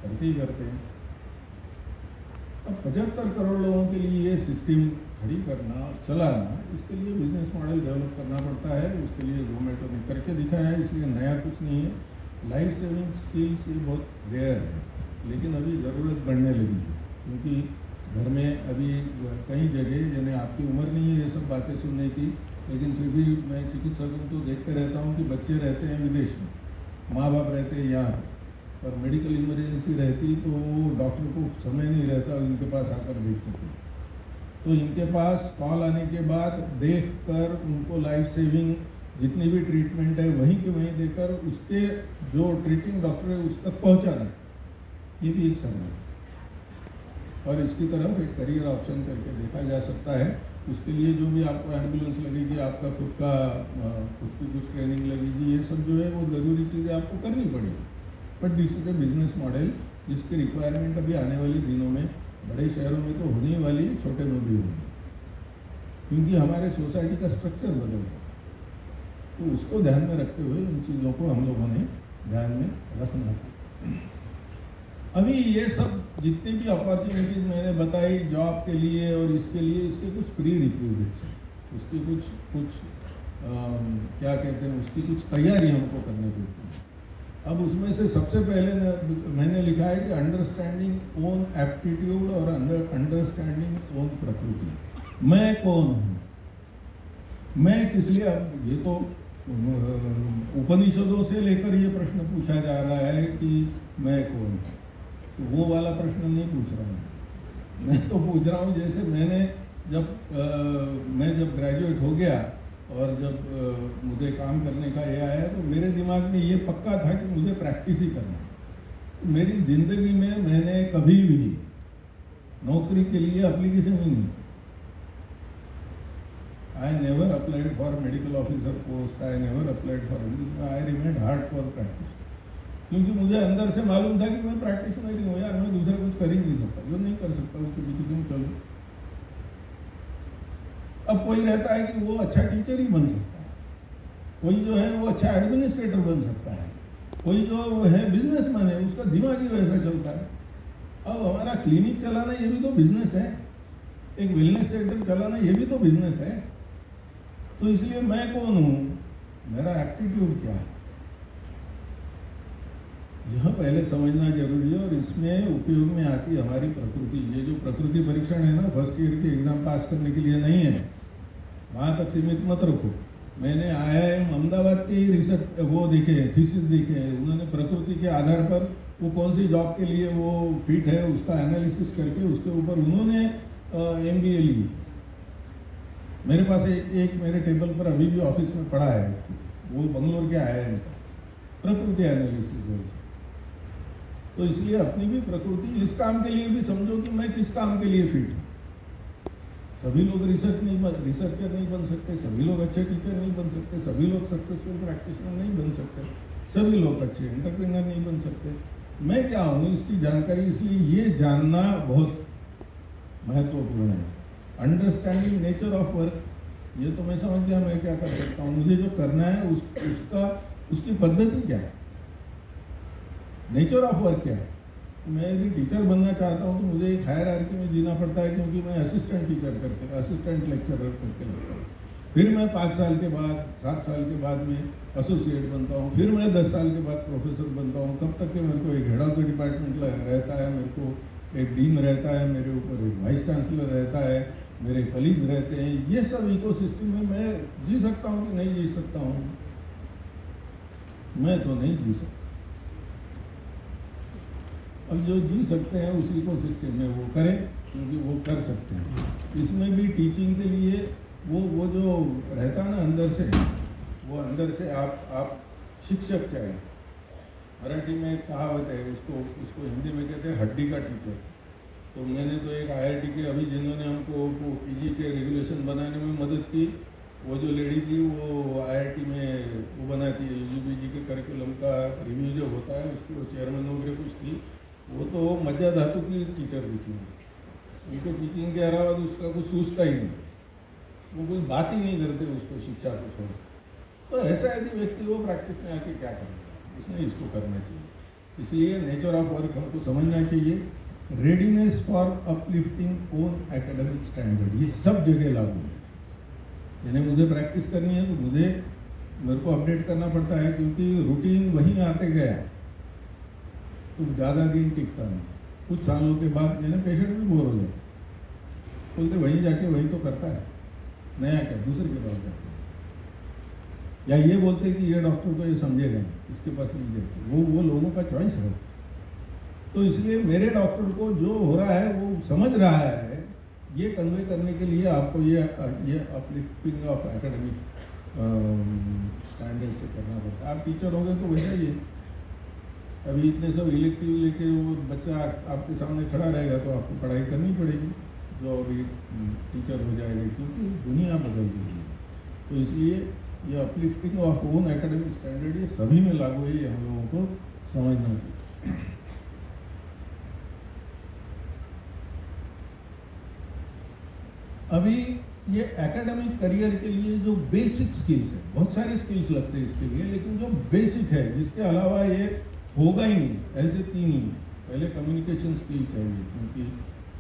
करते ही करते हैं। अब 75 करोड़ लोगों के लिए ये सिस्टम खड़ी करना, चलाना, इसके लिए बिजनेस मॉडल डेवलप करना पड़ता है। उसके लिए ज़ोमैटो ने करके दिखाया है, इसलिए नया कुछ नहीं है। लाइफ सेविंग स्किल्स ये बहुत रेयर है, लेकिन अभी ज़रूरत बढ़ने लगी है, क्योंकि घर में अभी कई जगह, यानी आपकी उम्र नहीं है ये सब बातें सुनने की, लेकिन फिर भी मैं चिकित्सकों को देखते रहता हूँ कि बच्चे रहते हैं विदेश में, माँ बाप रहते हैं यहाँ, और मेडिकल इमरजेंसी रहती तो डॉक्टर को समय नहीं रहता इनके पास आकर देखने को। तो इनके पास कॉल आने के बाद देखकर उनको लाइफ सेविंग जितनी भी ट्रीटमेंट है वहीं के वहीं देकर उसके जो ट्रीटिंग डॉक्टर है उस तक पहुँचाना, ये भी एक सर्विस है। और इसकी तरफ एक करियर ऑप्शन करके देखा जा सकता है। उसके लिए जो भी आपको एम्बुलेंस लगेगी, आपका खुद की कुछ ट्रेनिंग लगेगी, ये सब जो है वो ज़रूरी चीज़ें आपको करनी पड़ेगी। But this is a business model जिसकी रिक्वायरमेंट अभी आने वाले दिनों में बड़े शहरों में तो होने ही वाली है, छोटे में भी होगी, क्योंकि हमारे सोसाइटी का स्ट्रक्चर बदल रहा है। तो उसको ध्यान में रखते हुए इन चीज़ों को हम लोगों ने ध्यान में रखना है। अभी ये सब जितनी भी अपॉर्चुनिटीज़ मैंने बताई जॉब के लिए और इसके लिए, इसके कुछ प्री रिक्विजिट्स हैं, उसकी कुछ क्या कहते हैं, उसकी कुछ तैयारी हमको करनी पड़ती है। अब उसमें से सबसे पहले मैंने लिखा है कि अंडरस्टैंडिंग ओन एप्टीट्यूड और अंडरस्टैंडिंग ओन प्रकृति। मैं कौन हूँ, मैं किस लिए, अब ये तो उपनिषदों से लेकर ये प्रश्न पूछा जा रहा है कि मैं कौन हूँ, तो वो वाला प्रश्न नहीं पूछ रहा हूँ। मैं तो पूछ रहा हूँ जैसे मैं जब ग्रेजुएट हो गया और जब मुझे काम करने का ये आया तो मेरे दिमाग में ये पक्का था कि मुझे प्रैक्टिस ही करना है। मेरी ज़िंदगी में मैंने कभी भी नौकरी के लिए एप्लीकेशन ही नहीं, I never applied for medical officer post, I never applied for, I remained hardcore practice, क्योंकि मुझे अंदर से मालूम था कि मैं प्रैक्टिस में नहीं हूँ यार, मैं दूसरा कुछ कर ही नहीं सकता, जो नहीं कर सकता उसके पीछे क्यों चलूँ। अब कोई रहता है कि वो अच्छा टीचर ही बन सकता है, कोई जो है वो अच्छा एडमिनिस्ट्रेटर बन सकता है, कोई जो है बिजनेसमैन है, उसका दिमाग ही वैसा चलता है। अब हमारा क्लिनिक चलाना ये भी तो बिजनेस है, एक वेलनेस सेंटर चलाना ये भी तो बिजनेस है। तो इसलिए मैं कौन हूँ, मेरा एप्टीट्यूड क्या है, यह पहले समझना जरूरी है। और इसमें उपयोग में आती हमारी प्रकृति। ये जो प्रकृति परीक्षण है ना, फर्स्ट ईयर के एग्जाम पास करने के लिए नहीं है, वहाँ तक सीमित मत रखो। मैंने IIM अहमदाबाद के ही रिसर्च वो देखे हैं, थीसिस देखे हैं, उन्होंने प्रकृति के आधार पर वो कौन सी जॉब के लिए वो फिट है उसका एनालिसिस करके उसके ऊपर उन्होंने MBA ली। मेरे पास एक मेरे टेबल पर अभी भी ऑफिस में पड़ा है, वो बंगलोर के IIM का प्रकृति एनालिसिस है। तो इसलिए अपनी भी प्रकृति, इस काम के लिए भी समझो कि मैं किस काम के लिए फिट हूँ। सभी लोग रिसर्चर नहीं बन सकते, सभी लोग अच्छे टीचर नहीं बन सकते, सभी लोग सक्सेसफुल प्रैक्टिशनर नहीं बन सकते, सभी लोग अच्छे एंटरप्रेन्योर नहीं बन सकते। मैं क्या हूँ इसकी जानकारी, इसलिए ये जानना बहुत महत्वपूर्ण है। अंडरस्टैंडिंग नेचर ऑफ वर्क, ये तो मैं समझ गया मैं क्या कर सकता हूँ, मुझे जो करना है उसकी पद्धति क्या है, नेचर ऑफ वर्क क्या है। मैं यदि टीचर बनना चाहता हूँ तो मुझे एक हायरार्की में जीना पड़ता है, क्योंकि मैं असिस्टेंट लेक्चरर करके लगता हूँ। फिर मैं 5 साल के बाद 7 साल के बाद में एसोसिएट बनता हूँ, फिर मैं 10 साल के बाद प्रोफेसर बनता हूँ। तब तक के मेरे को एक हेड ऑफ द डिपार्टमेंट रहता है, मेरे को एक डीन रहता है, मेरे ऊपर एक वाइस चांसलर रहता है, मेरे कलीग रहते हैं। ये सब इकोसिस्टम में मैं जी सकता हूँ कि नहीं जी सकता हूँ, मैं तो नहीं जी सकता। अब जो जी सकते हैं उसी को सिस्टम में वो करें, क्योंकि वो कर सकते हैं। इसमें भी टीचिंग के लिए वो जो रहता है ना अंदर से आप शिक्षक चाहिए। मराठी में एक कहावत है, उसको हिंदी में कहते हैं हड्डी का टीचर। तो मैंने तो एक IIT के अभी जिन्होंने हमको वो PG के रेगुलेशन बनाने में मदद की, वो जो लेडी थी वो IIT में वो बनाती है, UGPG के करिकुलम का रिव्यू जो होता है उसकी वो चेयरमैन वगैरह कुछ थी। वो तो मज्जा धातु की टीचर दिखी, उनको टीचिंग के अलावा उसका कुछ सूझता ही नहीं, वो कोई बात ही नहीं करते उसको शिक्षा को छोड़। तो ऐसा यदि व्यक्ति वो प्रैक्टिस में आके क्या करेगा, उसने इसको करना चाहिए। इसलिए नेचर ऑफ वर्क हमको समझना चाहिए। Readiness for uplifting own academic standard, ये सब जगह लागू है। यानी मुझे प्रैक्टिस करनी है तो मेरे को अपडेट करना पड़ता है, क्योंकि रूटीन वहीं आते गया तो ज़्यादा दिन टिकता नहीं। कुछ सालों के बाद मैंने पेशेंट भी बोर हो जाए, बोलते वहीं जाके वही तो करता है, नया क्या दूसरे के पास जाते, या ये बोलते कि ये डॉक्टर को ये समझेगा इसके पास नहीं जाते। वो लोगों का चॉइस है। तो इसलिए मेरे डॉक्टर को जो हो रहा है वो समझ रहा है, ये कन्वे करने के लिए आपको ये अपलिफ्टिंग ऑफ एकेडमिक स्टैंडर्ड से करना पड़ता है। आप टीचर हो गए तो वैसा ही है, अभी इतने सब इलेक्टिव लेके वो बच्चा आपके सामने खड़ा रहेगा तो आपको पढ़ाई करनी पड़ेगी, जो अभी टीचर हो जाएगा, क्योंकि दुनिया बदल रही है। तो इसलिए ये uplifting of own academic standard ये सभी में लागू है, ये हम लोगों को समझना चाहिए। अभी ये एकेडमिक करियर के लिए जो बेसिक स्किल्स है, बहुत सारे स्किल्स लगते हैं इसके लिए, लेकिन जो बेसिक है जिसके अलावा ये होगा ही नहीं, ऐसे तीन ही हैं। पहले कम्युनिकेशन स्किल चाहिए, क्योंकि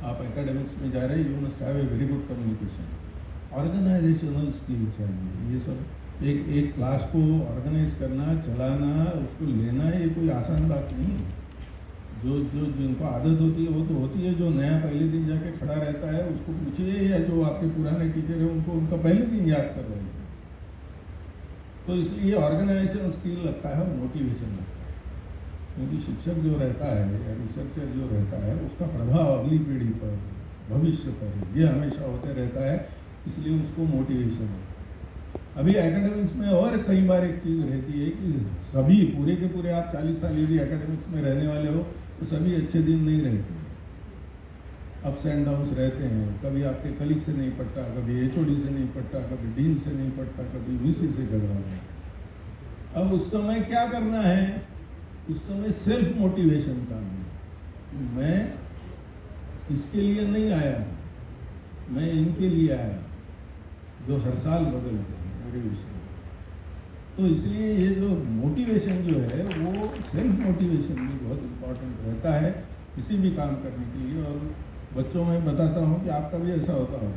आप एकेडमिक्स में जा रहे हैं, you must have a very good communication. Organisational skill चाहिए, ये सब एक क्लास को ऑर्गेनाइज करना, चलाना, उसको लेना, ये कोई आसान बात नहीं है। जो जिनको आदत होती है वो तो होती है, जो नया पहले दिन जाके खड़ा रहता है उसको पूछिए, या जो आपके पुराने टीचर हैं उनको उनका पहले दिन याद कर रहे हैं। तो इसलिए ऑर्गेनाइजेशन स्किल लगता है और मोटिवेशन लगता है, क्योंकि शिक्षक जो रहता है या रिसर्चर जो रहता है उसका प्रभाव अगली पीढ़ी पर, भविष्य पर, ये हमेशा होते रहता है, इसलिए उसको मोटिवेशन है। अभी एकेडमिक्स में और कई बार एक चीज़ रहती है कि सभी पूरे के पूरे आप 40 साल यदि एकेडमिक्स में रहने वाले हो तो सभी अच्छे दिन नहीं रहते, अप्स एंड डाउन्स रहते हैं। कभी आपके कलीग से नहीं पड़ता, कभी एचओडी से नहीं पड़ता, कभी डीन से नहीं पड़ता, कभी वीसी से झगड़ा होता। अब उस समय क्या करना है, उस समय सेल्फ मोटिवेशन करना है। मैं इसके लिए नहीं आया हूँ, मैं इनके लिए आया जो हर साल बदलते हैं मेरे विषय। तो इसलिए ये जो मोटिवेशन जो है वो सेल्फ मोटिवेशन भी बहुत इम्पोर्टेंट रहता है किसी भी काम करने के लिए। और बच्चों में बताता हूँ कि आपका भी ऐसा होता हो,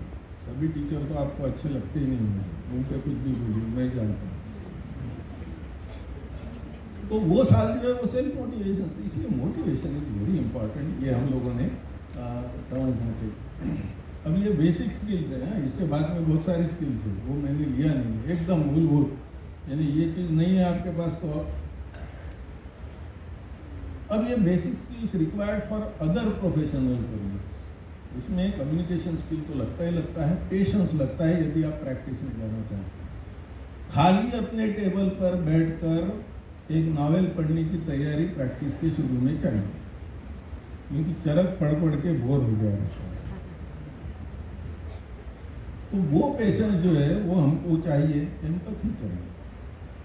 सभी टीचर तो आपको अच्छे लगते ही नहीं हैं, उन पर कुछ भी बोलिए, मैं जानता हूँ। तो वो साल जो है वो सेल्फ मोटिवेशन, इसलिए मोटिवेशन इज वेरी इंपॉर्टेंट, ये हम लोगों ने समझना चाहिए। अब ये बेसिक स्किल्स है, इसके बाद में बहुत सारी स्किल्स है, वो मैंने लिया नहीं है, एकदम मूलभूत, यानी ये चीज़ नहीं है आपके पास तो। अब ये basic skills required for other professional careers, इसमें कम्युनिकेशन स्किल तो लगता ही लगता है, पेशेंस लगता है यदि आप प्रैक्टिस में जाना चाहते हैं। खाली अपने टेबल पर बैठकर एक नावल पढ़ने की तैयारी प्रैक्टिस के शुरू में चाहिए, क्योंकि चरक पढ़ पढ़ के बोर हो गया रहता है। तो वो पेशेंस जो है वो हमको चाहिए, एम्पैथी चाहिए,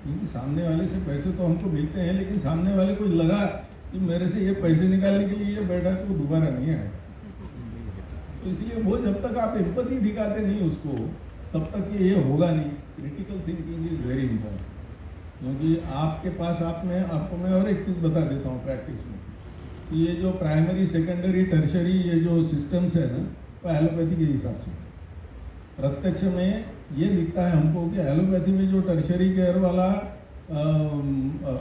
क्योंकि सामने वाले से पैसे तो हमको मिलते हैं, लेकिन सामने वाले को लगा कि मेरे से ये पैसे निकालने के लिए ये बैठा तो वो दोबारा नहीं आएगा। तो इसलिए वो जब तक आप एम्पैथी दिखाते नहीं उसको, तब तक ये होगा नहीं। Critical thinking is very important, क्योंकि आपके पास आपको मैं और एक चीज़ बता देता हूँ प्रैक्टिस में, कि ये जो प्राइमरी सेकेंडरी टर्शरी ये जो सिस्टम्स है ना, वो एलोपैथी के हिसाब से। प्रत्यक्ष में ये दिखता है हमको कि एलोपैथी में जो टर्शरी केयर वाला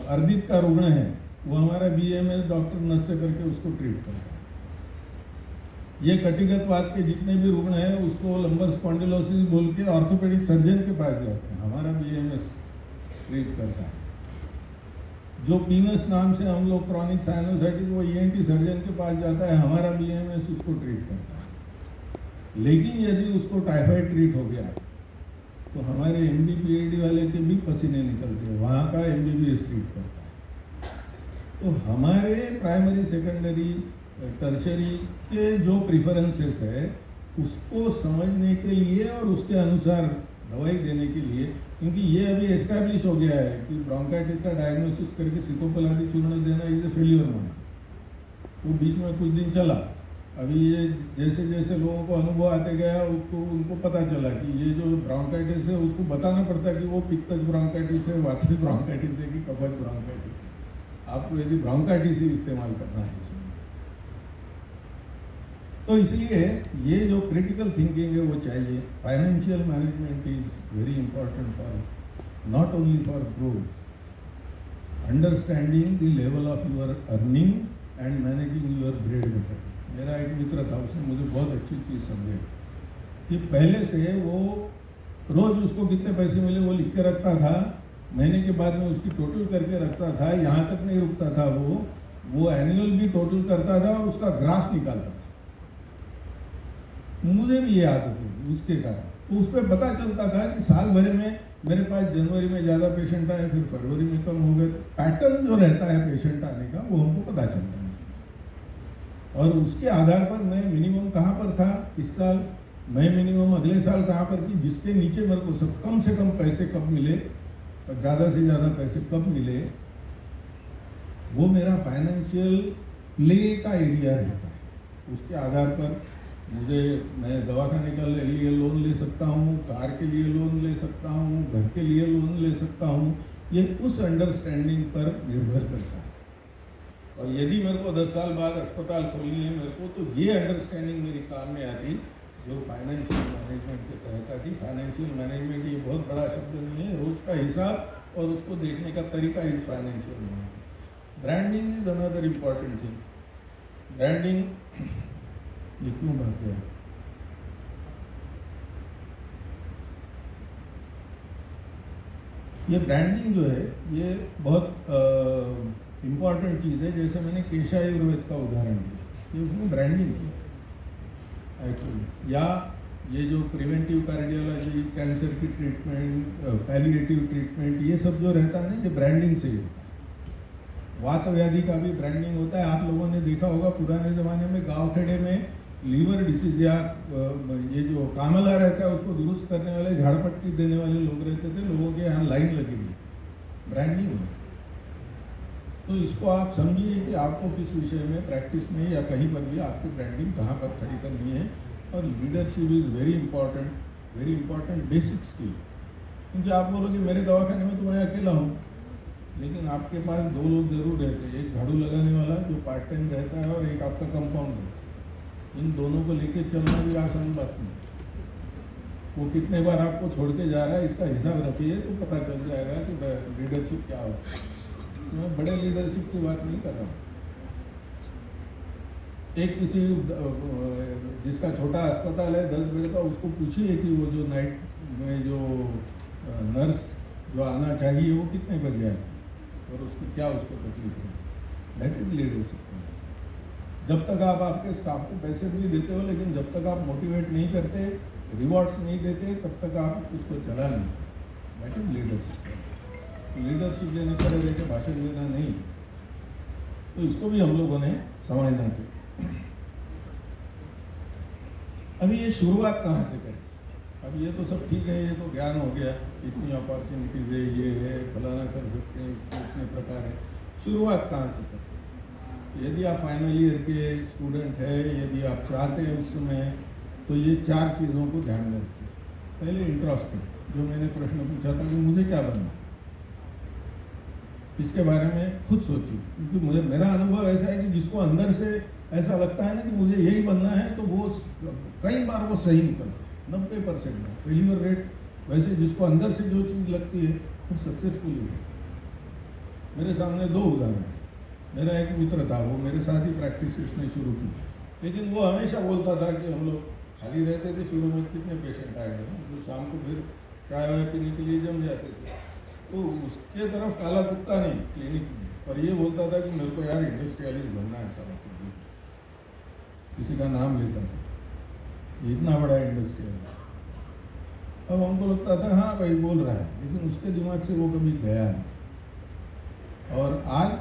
अर्दित का रुग्ण है वो हमारा बीएमएस डॉक्टर नर्स से करके उसको ट्रीट करता है। ये कटिगतवाद के जितने भी रुग्ण हैं उसको लंबर स्पॉन्डिलोसिस बोल के ऑर्थोपेडिक सर्जन के पास जाते हैं, हमारा बीएमएस ट्रीट करता है। जो पीनस नाम से हम लोग क्रॉनिक साइनोसाइटिस, वो ईएनटी सर्जन के पास जाता है, हमारा बीएमएस उसको ट्रीट करता है। लेकिन यदि उसको टाइफाइड ट्रीट हो गया तो हमारे एमडी पीएचडी वाले के भी पसीने निकलते हैं, वहाँ का एमबीबीएस ट्रीट करता है। तो हमारे प्राइमरी सेकेंडरी टर्शरी के जो प्रिफरेंसेस है उसको समझने के लिए और उसके अनुसार दवाई देने के लिए, क्योंकि ये अभी एस्टैब्लिश हो गया है कि ब्रोंकाइटिस का डायग्नोसिस करके सीतोपल आदि चूर्ण देना इज ए फेल्योर माना। वो बीच में कुछ दिन चला, अभी ये जैसे जैसे लोगों को अनुभव आते गया उनको पता चला कि ये जो ब्रोंकाइटिस है उसको बताना पड़ता है कि वो पित्तज ब्रोंकाइटिस है, वातज ब्रोंकाइटिस है कि कफज ब्रोंकाइटिस है। आपको यदि ब्रोंकाइटिस ही इस्तेमाल करना है इसमें, तो इसलिए ये जो क्रिटिकल थिंकिंग है वो चाहिए। Financial management is very important for not only for growth, understanding the level of your earning and managing your bread butter. मेरा एक मित्र था, उसने मुझे बहुत अच्छी चीज़ समझाई कि पहले से वो रोज़ उसको कितने पैसे मिले वो लिख के रखता था, महीने के बाद में उसकी टोटल करके रखता था, यहाँ तक नहीं रुकता था, वो एनुअल भी टोटल करता था और उसका ग्राफ निकालता था। मुझे भी ये आदत थी उसके कारण, तो उस पर पता चलता था कि साल भर में मेरे पास जनवरी में ज़्यादा पेशेंट आए, फिर फरवरी में कम हो गए। पैटर्न जो रहता है पेशेंट आने का वो हमको पता चलता है, और उसके आधार पर मैं मिनिमम कहाँ पर था इस साल, मैं मिनिमम अगले साल कहाँ पर की, जिसके नीचे मेरे को सब कम से कम पैसे कब मिले और ज़्यादा से ज़्यादा पैसे कब मिले, वो मेरा फाइनेंशियल प्ले का एरिया रहता है। उसके आधार पर मैं दवाखाने का लिए लोन ले सकता हूँ, कार के लिए लोन ले सकता हूँ, घर के लिए लोन ले सकता हूँ। ये उस अंडरस्टैंडिंग पर निर्भर करता है। और यदि मेरे को 10 साल बाद अस्पताल खोलनी है मेरे को, तो ये अंडरस्टैंडिंग मेरी काम में आती जो फाइनेंशियल मैनेजमेंट के तहत आती। फाइनेंशियल मैनेजमेंट ये बहुत बड़ा शब्द नहीं है, रोज का हिसाब और उसको देखने का तरीका is financial management. Branding is another important thing. Branding ये क्यों बात है? ये ब्रांडिंग जो है ये बहुत इम्पॉर्टेंट चीज़ है। जैसे मैंने केशा आयुर्वेद का उदाहरण दिया, ये उसमें ब्रांडिंग की एक्चुअली। या ये जो प्रिवेंटिव कार्डियोलॉजी, कैंसर की ट्रीटमेंट, पैलिएटिव ट्रीटमेंट, ये सब जो रहता है ना, ये ब्रांडिंग से ही होता है। वात व्याधि का भी ब्रांडिंग होता है। आप लोगों ने देखा होगा पुराने ज़माने में गाँव खेड़े में लीवर डिसीज या ये जो कामला रहता है उसको दुरुस्त करने वाले, झाड़पट्टी देने वाले लोग रहते थे, लोगों के यहाँ लाइन लगी हुई, ब्रांडिंग है। तो इसको आप समझिए कि आपको किस विषय में, प्रैक्टिस में या कहीं पर भी आपकी ब्रांडिंग कहाँ पर खड़ी करनी है। और leadership is very important basic skill. क्योंकि आप बोलोगे मेरे दवाखाने में तो मैं अकेला हूँ, लेकिन आपके पास 2 लोग जरूर रहते हैं, एक झाड़ू लगाने वाला जो पार्ट टाइम रहता है और एक आपका कंपाउंडर। इन दोनों को लेके चलना भी आसान बात नहीं। वो कितने बार आपको छोड़ के जा रहा है इसका हिसाब रखिए तो पता चल जाएगा कि लीडरशिप क्या होता है। तो मैं बड़े लीडरशिप की बात नहीं कर रहा हूँ। एक किसी जिसका छोटा अस्पताल है 10 बेड का, उसको पूछिए कि वो जो नाइट में जो नर्स जो आना चाहिए वो कितने बजे आती और उसकी क्या उसको तकलीफ है। That is leadership. जब तक आप आपके स्टाफ को पैसे भी देते हो, लेकिन जब तक आप मोटिवेट नहीं करते, रिवॉर्ड्स नहीं देते, तब तक आप उसको चला नहीं। That is leadership. लीडरशिप देने खड़े रह के भाषण देना नहीं। तो इसको भी हम लोगों ने समझना चाहिए। अभी ये शुरुआत कहाँ से करें? अब ये तो सब ठीक है, ये तो ज्ञान हो गया, इतनी अपॉर्चुनिटीज है, ये है, फलाना कर सकते हैं, इसके इतने प्रकार है। शुरुआत कहाँ से करें? यदि आप फाइनल ईयर के स्टूडेंट है, यदि आप चाहते हैं उस समय, तो ये 4 चीज़ों को ध्यान में रखिए। पहले इंट्रोस्पेक्ट, जो मैंने प्रश्न पूछा था कि मुझे क्या बनना, इसके बारे में खुद सोचिए। क्योंकि मेरा अनुभव ऐसा है कि जिसको अंदर से ऐसा लगता है ना कि मुझे यही बनना है, तो वो कई बार वो सही निकलता है। 90% में फेल्यूर रेट। वैसे जिसको अंदर से जो चीज़ लगती है वो सक्सेसफुल है। मेरे सामने 2 उदाहरण। मेरा एक मित्र था, वो मेरे साथ ही प्रैक्टिस उसने शुरू की, लेकिन वो हमेशा बोलता था कि हम लोग खाली रहते थे शुरू में, कितने पेशेंट आएंगे, तो शाम को फिर चाय वाय पीने के लिए जम जाते थे। तो उसके तरफ काला कुत्ता नहीं क्लिनिक में, पर ये बोलता था कि मेरे को यार इंडस्ट्रियलिस्ट बनना है। सारा किसी का नाम लेता था, इतना बड़ा इंडस्ट्रियलिस्ट। अब हमको लगता था हाँ भाई बोल रहा है, लेकिन उसके दिमाग से वो कभी गया नहीं। और आज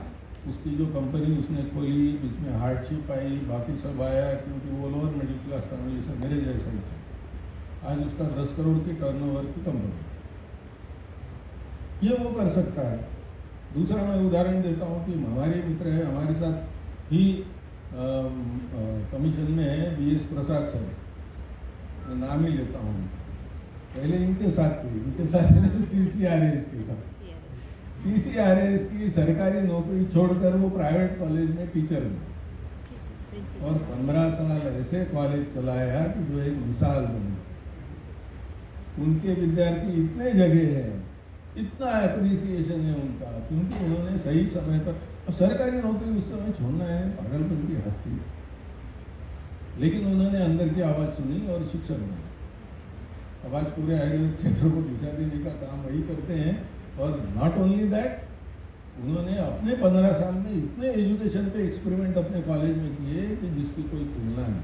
उसकी जो कंपनी उसने खोली, बीच में हार्डशिप आई, बाकी सब आया, क्योंकि वो लोअर मिडिल क्लास फैमिली से मेरे जैसा ही था। आज उसका 10 करोड़ की टर्नओवर की कंपनी, ये वो कर सकता है। दूसरा मैं उदाहरण देता हूँ कि हमारे मित्र है, हमारे साथ ही कमीशन में है, BS प्रसाद सर, मैं नाम ही लेता हूँ। पहले इनके साथ थे, इनके साथ CCRS के साथ। CCRS की सरकारी नौकरी छोड़कर वो प्राइवेट कॉलेज में टीचर बने और 15 साल ऐसे कॉलेज चलाया कि जो एक मिसाल बनी। उनके विद्यार्थी इतने जगह हैं, इतना एप्रिसिएशन है उनका, क्योंकि उन्होंने सही समय पर। अब सरकारी नौकरी उस समय छोड़ना है पागलपन की हद थी, लेकिन उन्होंने अंदर की आवाज़ सुनी और शिक्षक बने। अब आज पूरे आयुर्वेद क्षेत्र को दिशा देने का काम वही करते हैं। और नॉट ओनली दैट, उन्होंने अपने 15 साल में इतने एजुकेशन पे एक्सपेरिमेंट अपने कॉलेज में किए कि जिसकी कोई तुलना नहीं।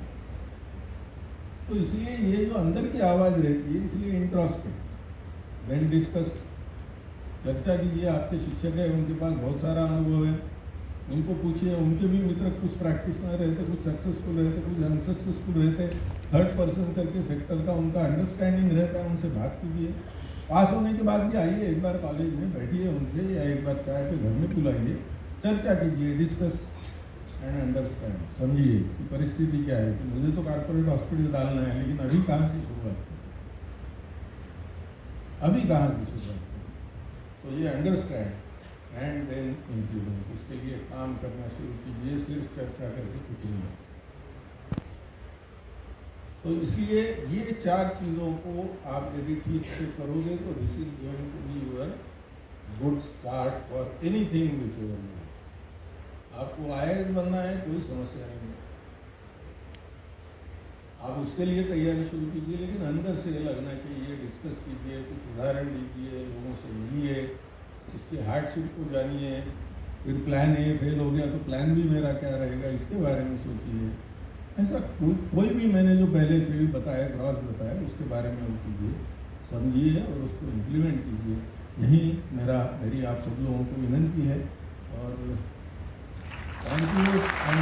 तो इसलिए ये जो अंदर की आवाज़ रहती है, इसलिए इंट्रोस्पेक्ट, देन डिस्कस, चर्चा कीजिए। आपके शिक्षक है, उनके पास बहुत सारा अनुभव है, उनको पूछिए। उनके भी मित्र कुछ प्रैक्टिस में रहते, कुछ सक्सेसफुल रहते, कुछ अनसक्सेसफुल रहते। थर्ड पर्सन करके सेक्टर का उनका अंडरस्टैंडिंग रहता है, उनसे बात कीजिए। पास होने के बाद भी आइए एक बार कॉलेज में, बैठिए उनसे, या एक बार चाय पे घर में बुलाइए, चर्चा कीजिए, डिस्कस एंड अंडरस्टैंड, समझिए कि परिस्थिति क्या है, कि मुझे तो कॉर्पोरेट हॉस्पिटल डालना है, लेकिन अभी कहाँ से शुरुआत करें, अभी कहाँ से शुरुआत करें। तो ये अंडरस्टैंड एंड देन इम्प्लीमेंट, उसके लिए काम करना शुरू कीजिए, सिर्फ चर्चा करके कुछ नहीं है। तो इसलिए ये 4 चीज़ों को आप यदि ठीक से करोगे तो this is going to be your good start for anything which ever you. आपको IAS बनना है, कोई समस्या नहीं है, आप उसके लिए तैयारी शुरू कीजिए, लेकिन अंदर से लगना चाहिए, डिस्कस कीजिए, कुछ उदाहरण लीजिए, लोगों से मिलिए, उसके हार्डशिप को जानिए, फिर प्लान A फेल हो गया तो प्लान B मेरा क्या रहेगा, इसके बारे में सोचिए। ऐसा कोई भी मैंने जो पहले फील्ड बताया, ग्रॉस बताया, उसके बारे में वो कीजिए, समझिए और उसको इम्प्लीमेंट कीजिए। यही मेरी आप सब लोगों को विनंती है। और thank you and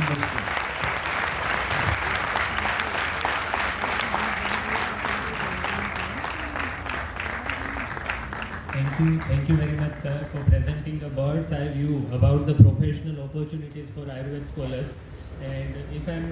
Thank you very much, sir, for presenting a bird's eye view about the professional opportunities for Ayurveda scholars. And if I am